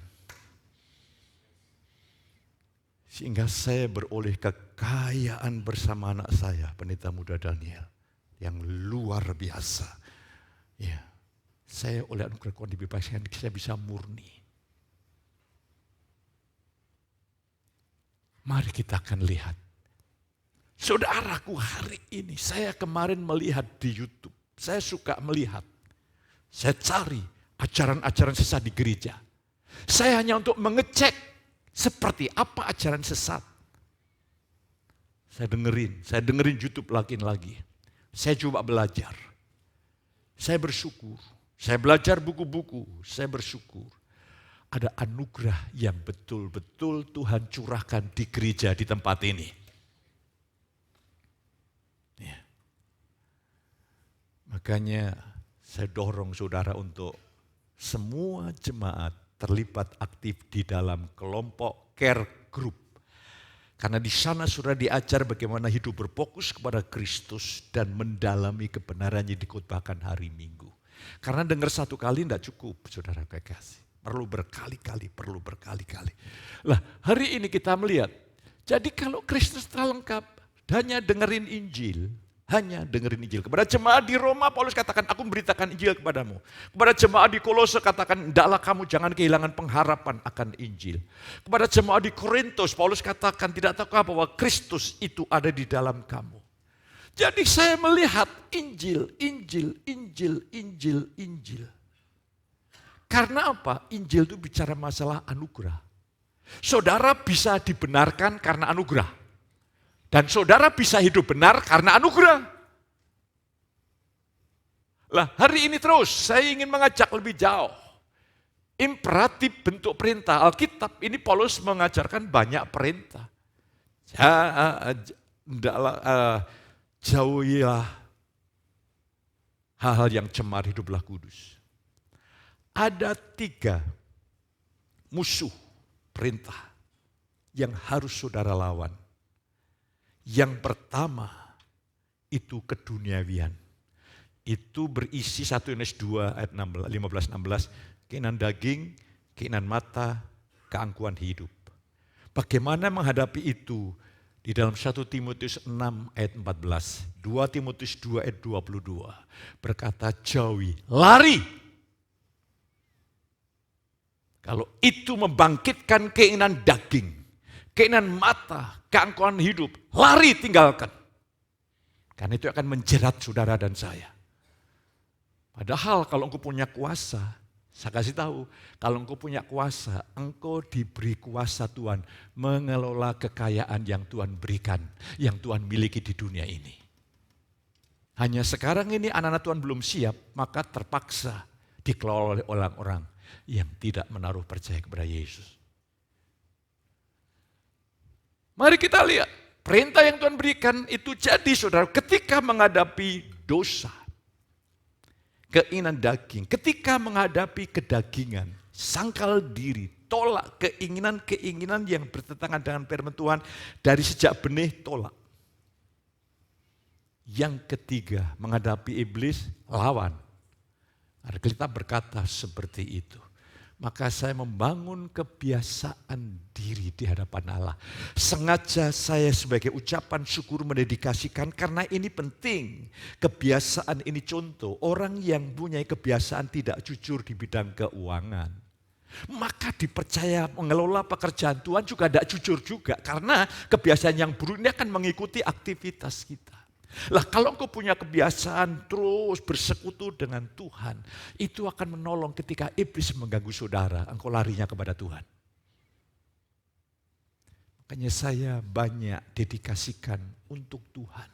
Sehingga saya beroleh kekayaan bersama anak saya, pendeta muda Daniel, yang luar biasa. Ya, saya oleh anugerah Tuhan dibebaskan, saya bisa murni. Mari kita akan lihat. Saudaraku, hari ini saya kemarin melihat di YouTube. Saya suka melihat. Saya cari ajaran-ajaran sesat di gereja. Saya hanya untuk mengecek seperti apa ajaran sesat. Saya dengerin YouTube lagi. Saya coba belajar. Saya bersyukur. Saya belajar buku-buku, saya bersyukur. Ada anugerah yang betul-betul Tuhan curahkan di gereja di tempat ini. Ya. Makanya saya dorong saudara untuk semua jemaat terlibat aktif di dalam kelompok care group. Karena di sana saudara diajar bagaimana hidup berfokus kepada Kristus dan mendalami kebenarannya dikotbahkan hari Minggu. Karena dengar satu kali tidak cukup, saudara kekasih. Perlu berkali-kali. Lah, hari ini kita melihat, jadi kalau Kristus telah lengkap, hanya dengerin Injil. Kepada jemaat di Roma, Paulus katakan, aku memberitakan Injil kepadamu. Kepada jemaat di Kolose katakan, hendaklah kamu jangan kehilangan pengharapan akan Injil. Kepada jemaat di Korintus, Paulus katakan, tidak tahukah bahwa Kristus itu ada di dalam kamu. Jadi saya melihat Injil. Karena apa? Injil itu bicara masalah anugerah. Saudara bisa dibenarkan karena anugerah. Dan saudara bisa hidup benar karena anugerah. Lah, hari ini terus saya ingin mengajak lebih jauh. Imperatif bentuk perintah. Alkitab ini Paulus mengajarkan banyak perintah. Jauhilah hal-hal yang cemar, hiduplah kudus. Ada 3 musuh perintah yang harus saudara lawan. Yang pertama itu keduniawian. Itu berisi 1 Yohanes 2 ayat 15-16. Keinginan daging, keinginan mata, keangkuhan hidup. Bagaimana menghadapi itu? Di dalam 1 Timotius 6 ayat 14. 2 Timotius 2 ayat 22. Berkata jauhi, lari. Kalau itu membangkitkan keinginan daging, keinginan mata, keangkuhan hidup, lari tinggalkan. Karena itu akan menjerat saudara dan saya. Padahal kalau engkau punya kuasa, saya kasih tahu, kalau engkau punya kuasa, engkau diberi kuasa Tuhan mengelola kekayaan yang Tuhan berikan, yang Tuhan miliki di dunia ini. Hanya sekarang ini anak-anak Tuhan belum siap, maka terpaksa dikelola oleh orang-orang yang tidak menaruh percaya kepada Yesus. Mari kita lihat, perintah yang Tuhan berikan itu jadi saudara ketika menghadapi dosa. keinginan daging. Ketika menghadapi kedagingan, sangkal diri, tolak keinginan-keinginan yang bertentangan dengan firman Tuhan dari sejak benih, tolak. Yang ketiga, menghadapi iblis, lawan. Alkitab berkata seperti itu. Maka saya membangun kebiasaan diri di hadapan Allah. Sengaja saya sebagai ucapan syukur mendedikasikan karena ini penting. Kebiasaan ini contoh, orang yang punya kebiasaan tidak jujur di bidang keuangan, maka dipercaya mengelola pekerjaan Tuhan juga tidak jujur juga. Karena kebiasaan yang buruk ini akan mengikuti aktivitas kita. Lah kalau engkau punya kebiasaan terus bersekutu dengan Tuhan, itu akan menolong ketika iblis mengganggu saudara, engkau larinya kepada Tuhan. Makanya saya banyak dedikasikan untuk Tuhan,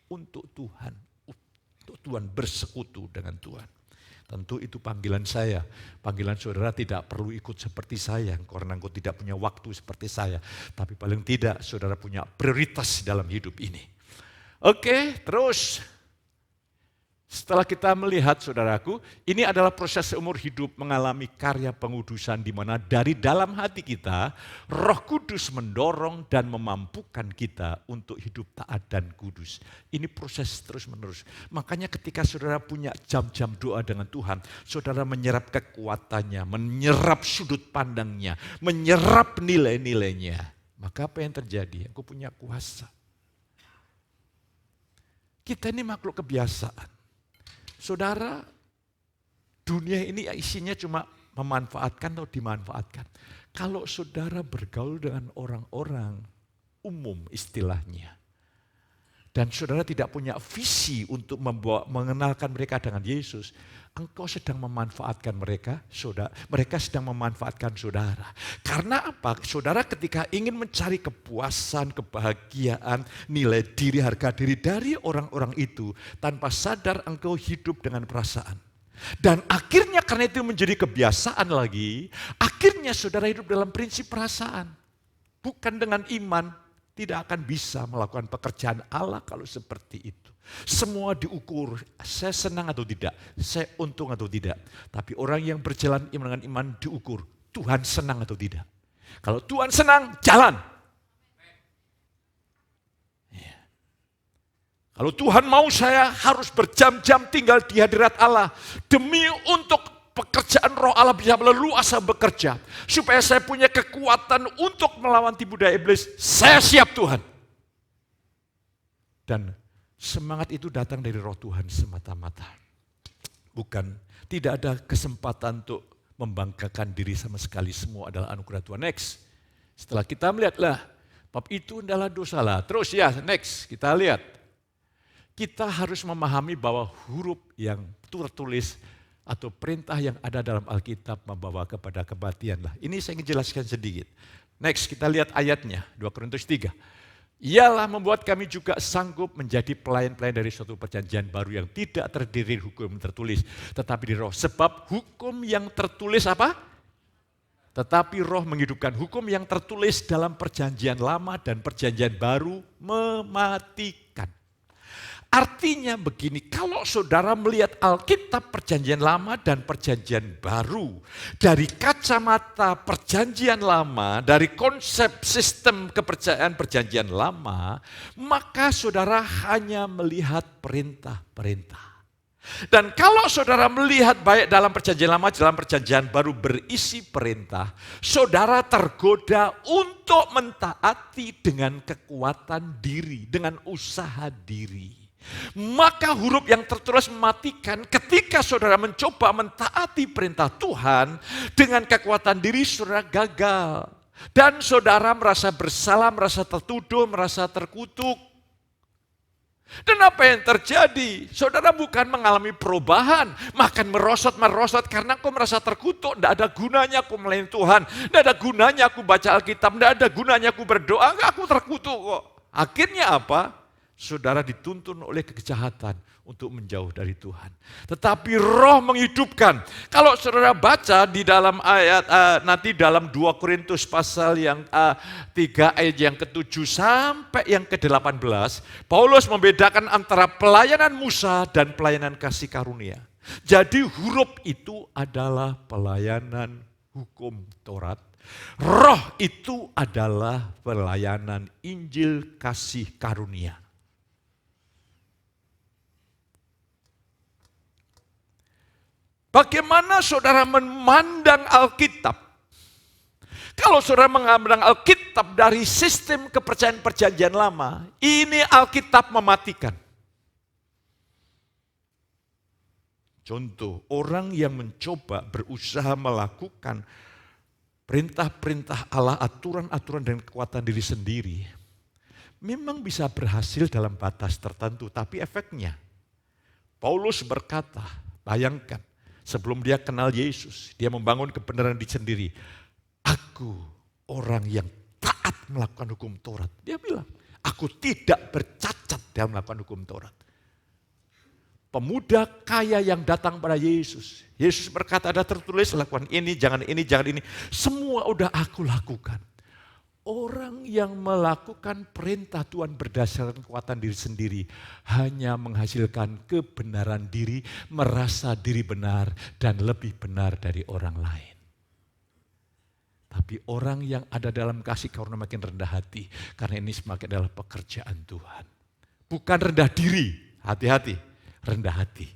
untuk Tuhan bersekutu dengan Tuhan. Tentu itu panggilan saya, panggilan saudara tidak perlu ikut seperti saya, karena engkau tidak punya waktu seperti saya. Tapi paling tidak saudara punya prioritas dalam hidup ini. Oke, terus setelah kita melihat saudaraku, ini adalah proses seumur hidup mengalami karya pengudusan di mana dari dalam hati kita, Roh Kudus mendorong dan memampukan kita untuk hidup taat dan kudus. Ini proses terus menerus. Makanya ketika saudara punya jam-jam doa dengan Tuhan, saudara menyerap kekuatannya, menyerap sudut pandangnya, menyerap nilai-nilainya. Maka apa yang terjadi? Aku punya kuasa. Kita ini makhluk kebiasaan. Saudara, dunia ini isinya cuma memanfaatkan atau dimanfaatkan. Kalau saudara bergaul dengan orang-orang umum istilahnya, dan saudara tidak punya visi untuk mengenalkan mereka dengan Yesus, engkau sedang memanfaatkan mereka, mereka sedang memanfaatkan saudara. Karena apa? Saudara ketika ingin mencari kepuasan, kebahagiaan, nilai diri, harga diri dari orang-orang itu, tanpa sadar engkau hidup dengan perasaan. Dan akhirnya karena itu menjadi kebiasaan lagi, akhirnya saudara hidup dalam prinsip perasaan. Bukan dengan iman, tidak akan bisa melakukan pekerjaan Allah kalau seperti itu. Semua diukur, saya senang atau tidak, saya untung atau tidak. Tapi orang yang berjalan dengan iman diukur, Tuhan senang atau tidak. Kalau Tuhan senang, jalan. Ya. Kalau Tuhan mau saya harus berjam-jam tinggal di hadirat Allah, demi untuk pekerjaan roh Allah bisa leluasa bekerja. Supaya saya punya kekuatan untuk melawan tipu daya iblis, saya siap Tuhan. Dan semangat itu datang dari roh Tuhan semata-mata. Bukan, tidak ada kesempatan untuk membanggakan diri sama sekali. Semua adalah anugerah Tuhan. Next, setelah kita melihatlah, bab itu adalah dosa lah. Terus ya, next, kita lihat. Kita harus memahami bahwa huruf yang tertulis atau perintah yang ada dalam Alkitab membawa kepada kematian lah. Ini saya ingin jelaskan sedikit. Next, kita lihat ayatnya, 2 Korintus 3. Ialah membuat kami juga sanggup menjadi pelayan-pelayan dari suatu perjanjian baru yang tidak terdiri hukum tertulis, tetapi di roh. Sebab hukum yang tertulis apa? Tetapi roh menghidupkan. Hukum yang tertulis dalam perjanjian lama dan perjanjian baru mematikan. Artinya begini, kalau saudara melihat Alkitab perjanjian lama dan perjanjian baru, dari kacamata perjanjian lama, dari konsep sistem kepercayaan perjanjian lama, maka saudara hanya melihat perintah-perintah. Dan kalau saudara melihat baik dalam perjanjian lama, dalam perjanjian baru berisi perintah, saudara tergoda untuk mentaati dengan kekuatan diri, dengan usaha diri. Maka huruf yang tertulis mematikan ketika saudara mencoba mentaati perintah Tuhan dengan kekuatan diri saudara gagal. Dan saudara merasa bersalah, merasa tertuduh, merasa terkutuk. Dan apa yang terjadi? Saudara bukan mengalami perubahan, makan merosot karena kau merasa terkutuk. Tidak ada gunanya aku melayani Tuhan, tidak ada gunanya aku baca Alkitab, tidak ada gunanya aku berdoa, aku terkutuk kok. Akhirnya apa? Saudara dituntun oleh kejahatan untuk menjauh dari Tuhan. Tetapi roh menghidupkan. Kalau saudara baca di dalam ayat, nanti dalam 2 Korintus pasal yang 3 ayat yang ke-7 sampai yang ke-18, Paulus membedakan antara pelayanan Musa dan pelayanan kasih karunia. Jadi huruf itu adalah pelayanan hukum Taurat. Roh itu adalah pelayanan Injil kasih karunia. Bagaimana saudara memandang Alkitab? Kalau saudara memandang Alkitab dari sistem kepercayaan perjanjian lama, ini Alkitab mematikan. Contoh, orang yang mencoba berusaha melakukan perintah-perintah Allah, aturan-aturan dan kekuatan diri sendiri, memang bisa berhasil dalam batas tertentu, tapi efeknya. Paulus berkata, bayangkan, sebelum dia kenal Yesus, dia membangun kebenaran diri sendiri. Aku orang yang taat melakukan hukum Taurat. Dia bilang, aku tidak bercacat dalam melakukan hukum Taurat. Pemuda kaya yang datang pada Yesus. Yesus berkata, ada tertulis, lakukan ini, jangan ini, jangan ini. Semua udah aku lakukan. Orang yang melakukan perintah Tuhan berdasarkan kekuatan diri sendiri hanya menghasilkan kebenaran diri, merasa diri benar dan lebih benar dari orang lain. Tapi orang yang ada dalam kasih karunia makin rendah hati, karena ini semakin adalah pekerjaan Tuhan. Bukan rendah diri, hati-hati, rendah hati.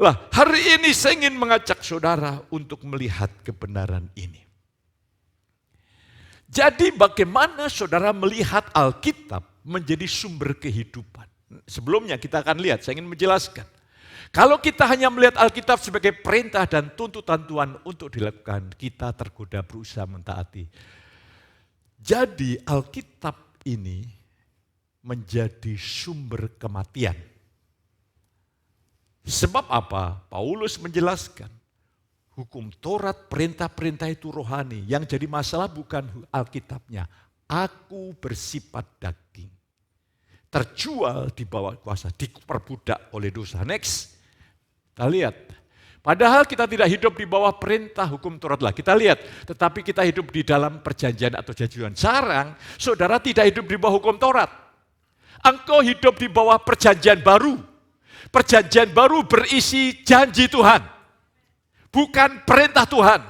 Lah, hari ini saya ingin mengajak saudara untuk melihat kebenaran ini. Jadi bagaimana saudara melihat Alkitab menjadi sumber kehidupan? Sebelumnya kita akan lihat, saya ingin menjelaskan. Kalau kita hanya melihat Alkitab sebagai perintah dan tuntutan Tuhan untuk dilakukan, kita tergoda berusaha mentaati. Jadi Alkitab ini menjadi sumber kematian. Sebab apa? Paulus menjelaskan. Hukum Taurat, perintah-perintah itu rohani. Yang jadi masalah bukan Alkitabnya. Aku bersifat daging. Terjual di bawah kuasa, diperbudak oleh dosa. Next. Kita lihat. Padahal kita tidak hidup di bawah perintah hukum Taurat lah. Kita lihat. Tetapi kita hidup di dalam perjanjian atau janjian. Sekarang, saudara tidak hidup di bawah hukum Taurat. Engkau hidup di bawah perjanjian baru. Perjanjian baru berisi janji Tuhan. Bukan perintah Tuhan.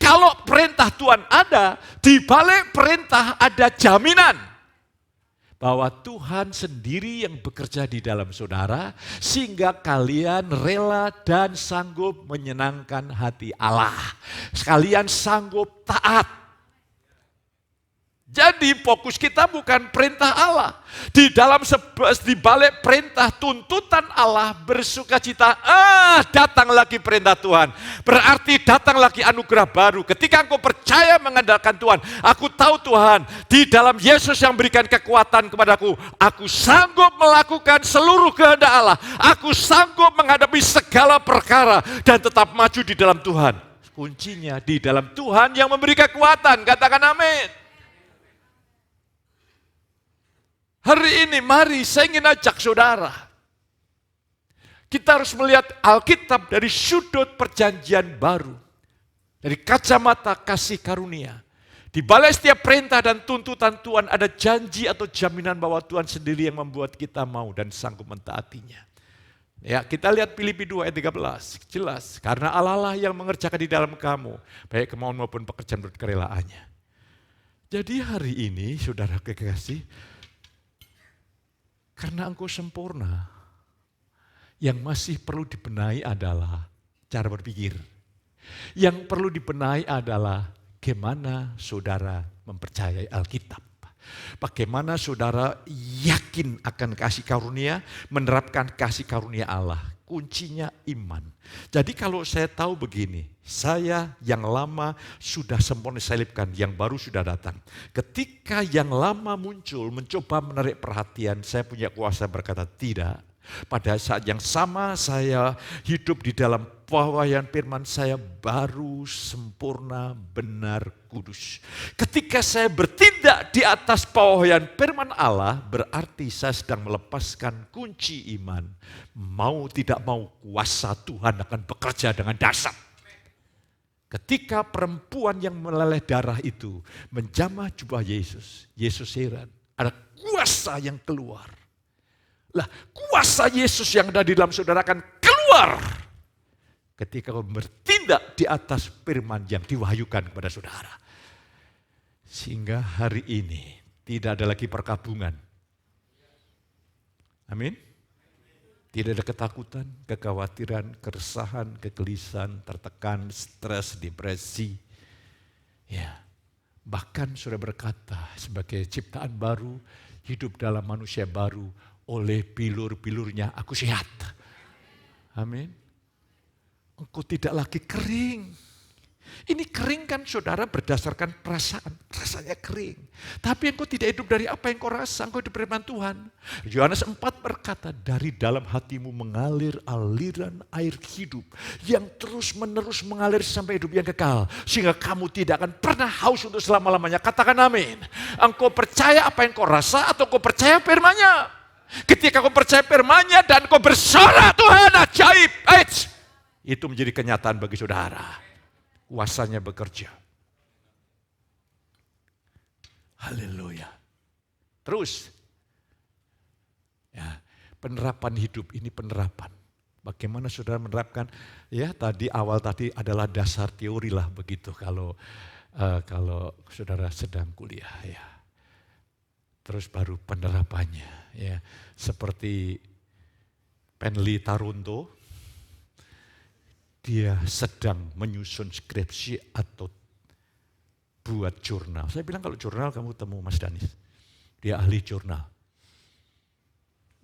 Kalau perintah Tuhan ada, di balik perintah ada jaminan bahwa Tuhan sendiri yang bekerja di dalam saudara sehingga kalian rela dan sanggup menyenangkan hati Allah. Sekalian sanggup taat. Jadi fokus kita bukan perintah Allah. Di balik perintah tuntutan Allah bersukacita. Datang lagi perintah Tuhan. Berarti datang lagi anugerah baru. Ketika engkau percaya mengandalkan Tuhan. Aku tahu Tuhan. Di dalam Yesus yang berikan kekuatan kepadaku. Aku sanggup melakukan seluruh kehendak Allah. Aku sanggup menghadapi segala perkara. Dan tetap maju di dalam Tuhan. Kuncinya di dalam Tuhan yang memberi kekuatan. Katakan amin. Hari ini mari saya ingin ajak saudara. Kita harus melihat Alkitab dari sudut perjanjian baru. Dari kacamata kasih karunia. Di balik setiap perintah dan tuntutan Tuhan ada janji atau jaminan bahwa Tuhan sendiri yang membuat kita mau dan sanggup mentaatinya. Ya, kita lihat Filipi 2 ayat 13. Jelas, karena Allah lah yang mengerjakan di dalam kamu. Baik kemauan maupun pekerjaan menurut kerelaannya. Jadi hari ini saudara kekasih, karena engkau sempurna, yang masih perlu dibenahi adalah cara berpikir. Yang perlu dibenahi adalah bagaimana saudara mempercayai Alkitab. Bagaimana saudara yakin akan kasih karunia, menerapkan kasih karunia Allah. Kuncinya iman. Jadi kalau saya tahu begini, saya yang lama sudah sempurna disalibkan, yang baru sudah datang. Ketika yang lama muncul, mencoba menarik perhatian, saya punya kuasa berkata tidak. Pada saat yang sama saya hidup di dalam pewahyuan firman, saya baru sempurna, benar, kudus. Ketika saya bertindak di atas pewahyuan firman Allah, berarti saya sedang melepaskan kunci iman. Mau tidak mau kuasa Tuhan akan bekerja dengan dahsyat. Ketika perempuan yang meleleh darah itu menjamah jubah Yesus, Yesus heran, ada kuasa yang keluar. Lah, kuasa Yesus yang ada di dalam saudara akan keluar ketika kau bertindak di atas firman yang diwahyukan kepada saudara. Sehingga hari ini tidak ada lagi perkabungan. Amin. Tidak ada ketakutan, kekhawatiran, keresahan, kegelisahan, tertekan, stres, depresi. Ya, bahkan sudah berkata sebagai ciptaan baru, hidup dalam manusia baru, oleh bilur-bilurnya aku sehat. Amin. Engkau tidak lagi kering. Ini kering kan saudara berdasarkan perasaan. Rasanya kering. Tapi engkau tidak hidup dari apa yang kau rasa. Engkau hidup dari firman Tuhan. Yohanes 4 berkata, dari dalam hatimu mengalir aliran air hidup. Yang terus menerus mengalir sampai hidup yang kekal. Sehingga kamu tidak akan pernah haus untuk selama-lamanya. Katakan amin. Engkau percaya apa yang kau rasa atau kau percaya firman-Nya? Ketika kau percaya firman-Nya dan kau bersorak Tuhan ajaib. Itu menjadi kenyataan bagi saudara. Kuasanya bekerja. Haleluya. Terus, ya, penerapan hidup ini penerapan. Bagaimana saudara menerapkan? Ya, awal tadi adalah dasar teori lah begitu kalau saudara sedang kuliah ya. Terus baru penerapannya ya. Seperti Penli Tarunto, dia sedang menyusun skripsi atau buat jurnal. Saya bilang kalau jurnal kamu temu Mas Danis. Dia ahli jurnal.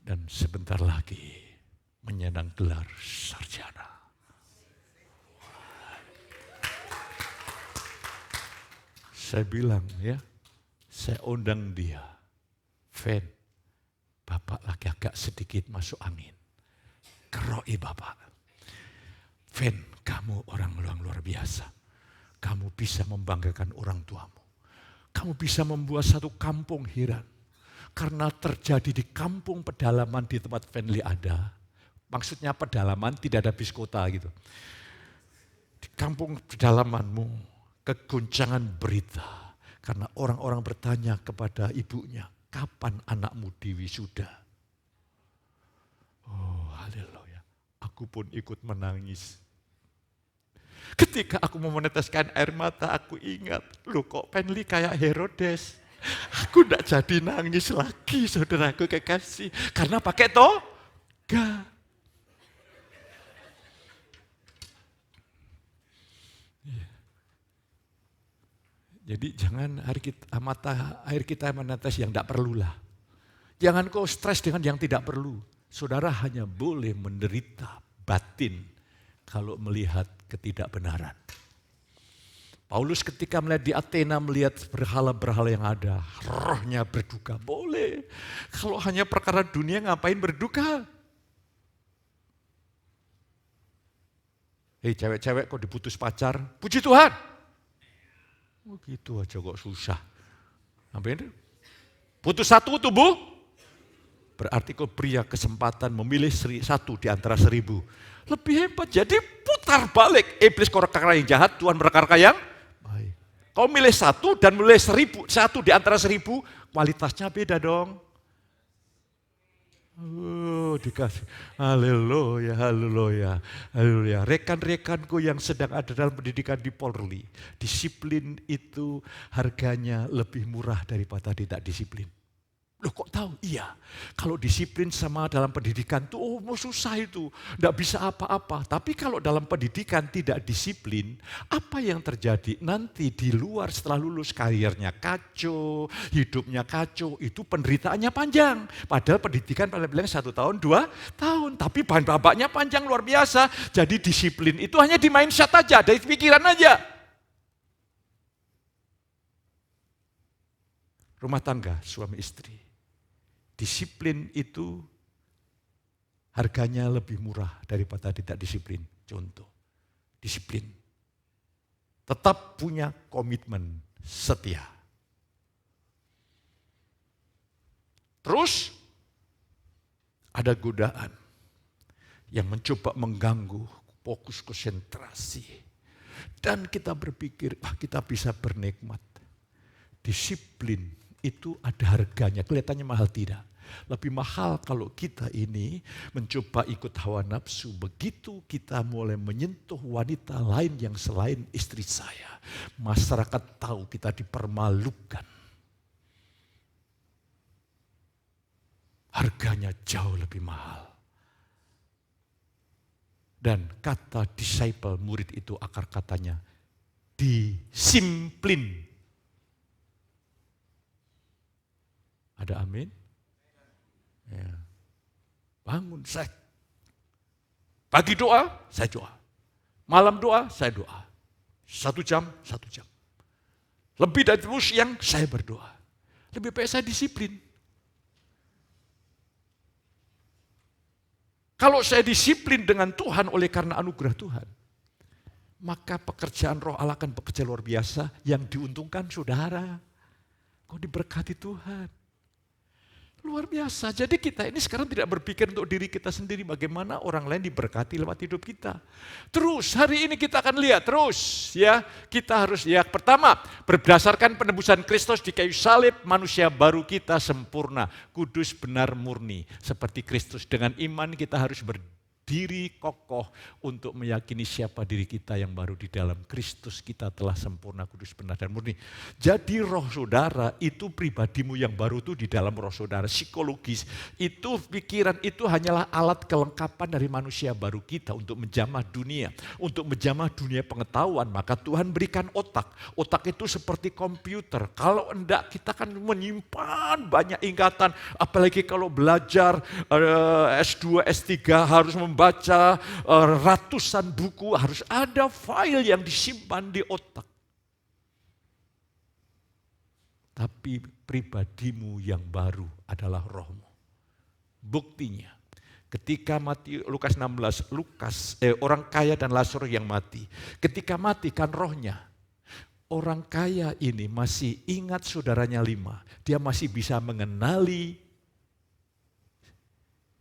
Dan sebentar lagi menyandang gelar sarjana. Saya bilang ya, saya undang dia. Fen, Bapak lagi agak sedikit masuk angin. Keroi Bapak. Fen, kamu orang luar biasa. Kamu bisa membanggakan orang tuamu. Kamu bisa membuat satu kampung heran. Karena terjadi di kampung pedalaman di tempat Fenli ada. Maksudnya pedalaman tidak ada bis kota gitu. Di kampung pedalamanmu keguncangan berita. Karena orang-orang bertanya kepada ibunya, kapan anakmu diwisuda? Oh haleluya, aku pun ikut menangis. Ketika aku mau meneteskan air mata, aku ingat, loh kok Penli kayak Herodes. Aku tidak jadi nangis lagi, saudaraku kekasih. Karena pakai toga. Jadi jangan air kita menetes yang tidak perlulah. Jangan kau stres dengan yang tidak perlu. Saudara hanya boleh menderita batin kalau melihat ketidakbenaran. Paulus ketika melihat di Athena, melihat berhala-berhala yang ada, rohnya berduka. Boleh. Kalau hanya perkara dunia ngapain berduka? Hei cewek-cewek kok diputus pacar, puji Tuhan. Oh gitu aja kok susah. Sampai ini. Putus satu tubuh, berarti kau pria kesempatan memilih satu di antara 1000. Lebih hebat, jadi putar balik. Iblis perkara yang jahat, Tuhan perkara yang baik. Kau milih satu dan milih 1 di antara 1000, kualitasnya beda dong. Dikasih. Haleluya, haleluya, haleluya. Rekan-rekanku yang sedang ada dalam pendidikan di Polri, disiplin itu harganya lebih murah daripada tidak disiplin. Loh kok tahu? Iya, kalau disiplin sama dalam pendidikan tuh susah itu, enggak bisa apa-apa. Tapi kalau dalam pendidikan tidak disiplin, apa yang terjadi? Nanti di luar setelah lulus karirnya kacau, hidupnya kacau, itu penderitaannya panjang. Padahal pendidikan paling bilang 1 tahun, 2 tahun. Tapi bahan babaknya panjang luar biasa. Jadi disiplin itu hanya di mindset aja, dari pikiran aja. Rumah tangga, suami istri. Disiplin itu harganya lebih murah daripada tidak disiplin. Contoh, disiplin. Tetap punya komitmen setia. Terus ada godaan yang mencoba mengganggu fokus konsentrasi. Dan kita berpikir, kita bisa bernikmat. Disiplin itu ada harganya, kelihatannya mahal tidak. Lebih mahal kalau kita ini mencoba ikut hawa nafsu. Begitu kita mulai menyentuh wanita lain yang selain istri saya, masyarakat tahu kita dipermalukan. Harganya jauh lebih mahal. Dan kata disciple, murid itu akar katanya disiplin. Ada amin? Ya. Bangun, saya pagi doa, saya doa. Malam doa, saya doa. 1 jam, 1 jam. Lebih dari itu siang, saya berdoa. Lebih baik saya disiplin. Kalau saya disiplin dengan Tuhan oleh karena anugerah Tuhan, maka pekerjaan Roh Allah akan bekerja luar biasa yang diuntungkan saudara. Kau diberkati Tuhan. Luar biasa. Jadi kita ini sekarang tidak berpikir untuk diri kita sendiri, bagaimana orang lain diberkati lewat hidup kita. Terus hari ini kita akan lihat terus ya, kita harus ya pertama berdasarkan penebusan Kristus di kayu salib, manusia baru kita sempurna, kudus, benar, murni seperti Kristus. Dengan iman kita harus berdiri kokoh untuk meyakini siapa diri kita yang baru di dalam Kristus. Kita telah sempurna, kudus, benar, dan murni. Jadi roh saudara itu pribadimu yang baru itu di dalam roh saudara. Psikologis itu pikiran itu hanyalah alat kelengkapan dari manusia baru kita untuk menjamah dunia. Untuk menjamah dunia pengetahuan, maka Tuhan berikan otak. Otak itu seperti komputer. Kalau enggak kita kan menyimpan banyak ingatan. Apalagi kalau belajar S2, S3 harus membaca ratusan buku, harus ada file yang disimpan di otak. Tapi pribadimu yang baru adalah rohmu. Buktinya, ketika mati, Lukas 16, orang kaya dan Lazarus yang mati. Ketika mati kan rohnya, orang kaya ini masih ingat saudaranya 5. Dia masih bisa mengenali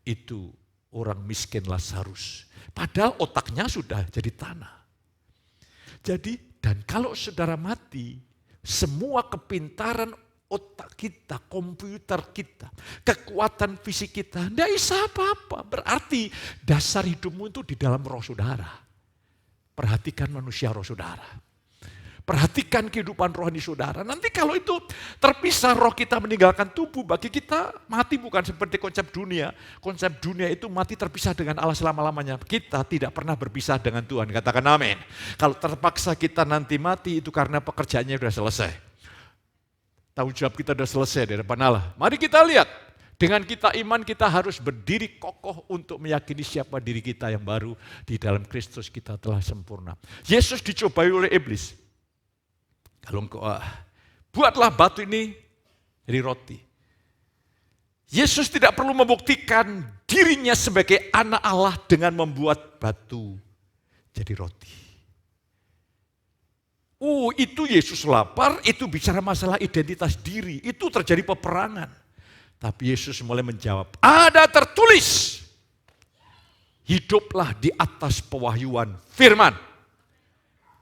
itu orang miskin Lazarus. Padahal otaknya sudah jadi tanah. Jadi, dan kalau saudara mati, semua kepintaran otak kita, komputer kita, kekuatan fisik kita, tidak bisa apa-apa. Berarti dasar hidupmu itu di dalam roh saudara. Perhatikan manusia roh saudara. Perhatikan kehidupan rohani saudara. Nanti kalau itu terpisah roh kita meninggalkan tubuh, bagi kita mati bukan seperti konsep dunia. Konsep dunia itu mati terpisah dengan Allah selama-lamanya. Kita tidak pernah berpisah dengan Tuhan. Katakan amin. Kalau terpaksa kita nanti mati itu karena pekerjaannya sudah selesai. Tanggung jawab kita sudah selesai di depan Allah. Mari kita lihat. Dengan kita iman kita harus berdiri kokoh untuk meyakini siapa diri kita yang baru di dalam Kristus kita telah sempurna. Yesus dicobai oleh iblis. Kalau engkau buatlah batu ini jadi roti. Yesus tidak perlu membuktikan dirinya sebagai anak Allah dengan membuat batu jadi roti. Itu Yesus lapar, itu bicara masalah identitas diri, itu terjadi peperangan. Tapi Yesus mulai menjawab, ada tertulis, hiduplah di atas pewahyuan firman,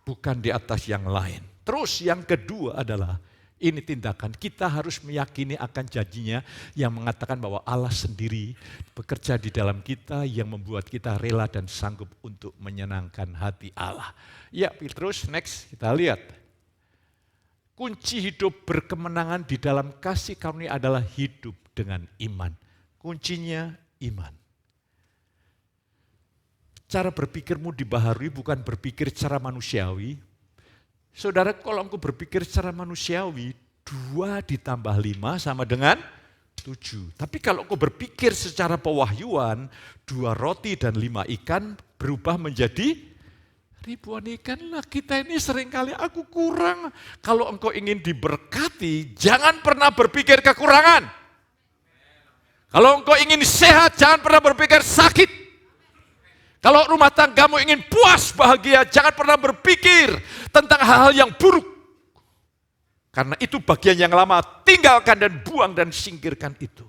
bukan di atas yang lain. Terus yang kedua adalah, ini tindakan, kita harus meyakini akan janjinya yang mengatakan bahwa Allah sendiri bekerja di dalam kita yang membuat kita rela dan sanggup untuk menyenangkan hati Allah. Ya, terus next kita lihat. Kunci hidup berkemenangan di dalam kasih karunia adalah hidup dengan iman. Kuncinya iman. Cara berpikirmu dibaharui bukan berpikir secara manusiawi. Saudara, kalau engkau berpikir secara manusiawi, 2 ditambah 5 sama dengan 7. Tapi kalau engkau berpikir secara pewahyuan, 2 roti dan 5 ikan berubah menjadi ribuan ikan. Lah kita ini seringkali aku kurang. Kalau engkau ingin diberkati, jangan pernah berpikir kekurangan. Kalau engkau ingin sehat, jangan pernah berpikir sakit. Kalau rumah tanggamu ingin puas, bahagia, jangan pernah berpikir tentang hal-hal yang buruk. Karena itu bagian yang lama, tinggalkan dan buang dan singkirkan itu.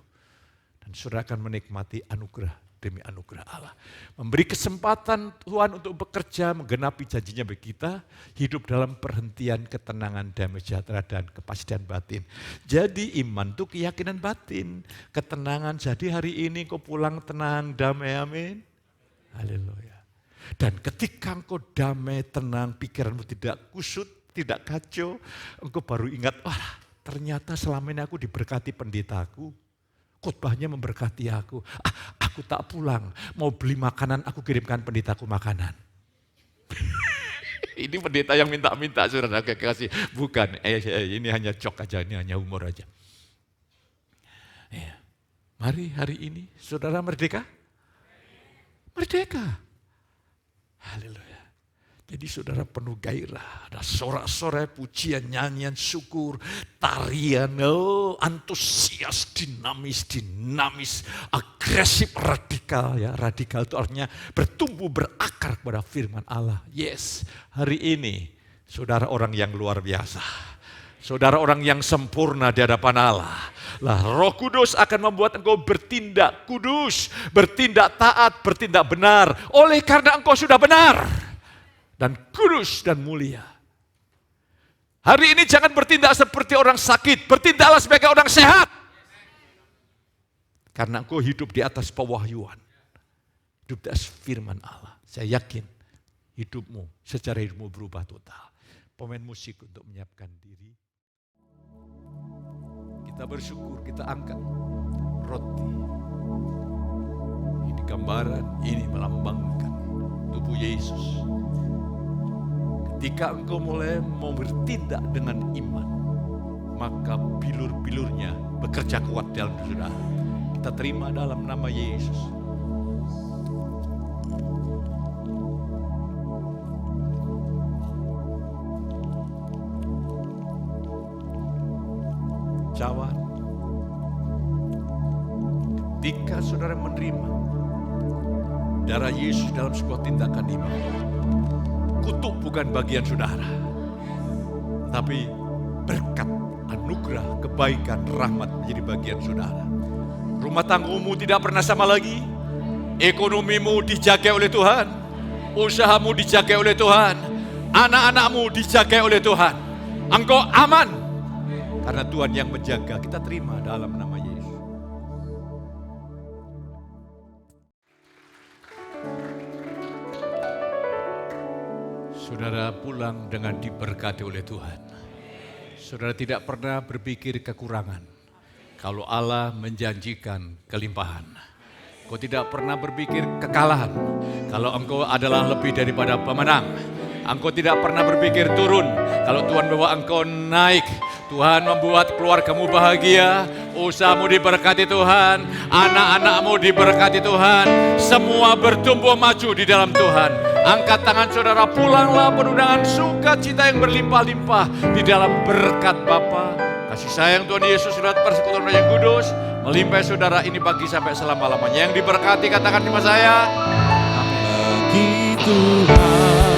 Dan saudara akan menikmati anugerah demi anugerah Allah. Memberi kesempatan Tuhan untuk bekerja, menggenapi janjinya bagi kita, hidup dalam perhentian, ketenangan, damai sejahtera, dan kepastian batin. Jadi iman itu keyakinan batin, ketenangan. Jadi hari ini kau pulang tenang, damai, amin. Haleluya. Dan ketika engkau damai, tenang, pikiranmu tidak kusut, tidak kacau, engkau baru ingat, wah ternyata selama ini aku diberkati pendetaku. Khotbahnya memberkati aku. Aku tak pulang, mau beli makanan, aku kirimkan pendetaku makanan. Ini pendeta yang minta-minta, saudara kasih. Bukan, ini hanya jok aja, ini hanya humor aja. Ya. Mari hari ini, saudara merdeka? Merdeka. Haleluya. Jadi saudara penuh gairah, ada sorak-sorai, pujian, nyanyian, syukur, tarian, antusias, dinamis, agresif, radikal. Ya, radikal itu artinya bertumbuh, berakar kepada firman Allah. Yes, hari ini saudara orang yang luar biasa. Saudara orang yang sempurna di hadapan Allah. Lah Roh Kudus akan membuat engkau bertindak kudus, bertindak taat, bertindak benar. Oleh karena engkau sudah benar dan kudus dan mulia. Hari ini jangan bertindak seperti orang sakit, bertindaklah sebagai orang sehat. Karena engkau hidup di atas pewahyuan, hidup di atas firman Allah. Saya yakin secara hidupmu berubah total. Pemain musik untuk menyiapkan diri. Kita bersyukur, kita angkat roti. Ini gambaran, ini melambangkan tubuh Yesus. Ketika engkau mulai mau bertindak dengan iman, maka bilur-bilurnya bekerja kuat dalam saudara. Kita terima dalam nama Yesus. Cawan, ketika saudara menerima darah Yesus dalam sebuah tindakan iman, kutuk bukan bagian saudara, tapi berkat, anugerah, kebaikan, rahmat menjadi bagian saudara. Rumah tanggamu tidak pernah sama lagi, ekonomimu dijaga oleh Tuhan, usahamu dijaga oleh Tuhan, anak-anakmu dijaga oleh Tuhan. Engkau aman karena Tuhan yang menjaga. Kita terima dalam nama Yesus. Saudara pulang dengan diberkati oleh Tuhan. Saudara tidak pernah berpikir kekurangan. Kalau Allah menjanjikan kelimpahan. Kau tidak pernah berpikir kekalahan. Kalau engkau adalah lebih daripada pemenang. Engkau tidak pernah berpikir turun. Kalau Tuhan bawa engkau naik. Tuhan membuat keluargamu bahagia, usahamu diberkati Tuhan, anak-anakmu diberkati Tuhan, semua bertumbuh maju di dalam Tuhan. Angkat tangan saudara, pulanglah penuh dengan sukacita yang berlimpah-limpah di dalam berkat Bapa. Kasih sayang Tuhan Yesus, surat persekutuan Roh yang kudus, melimpah saudara ini pagi sampai selama-lamanya. Yang diberkati katakan sama saya, amin. Bagi Tuhan,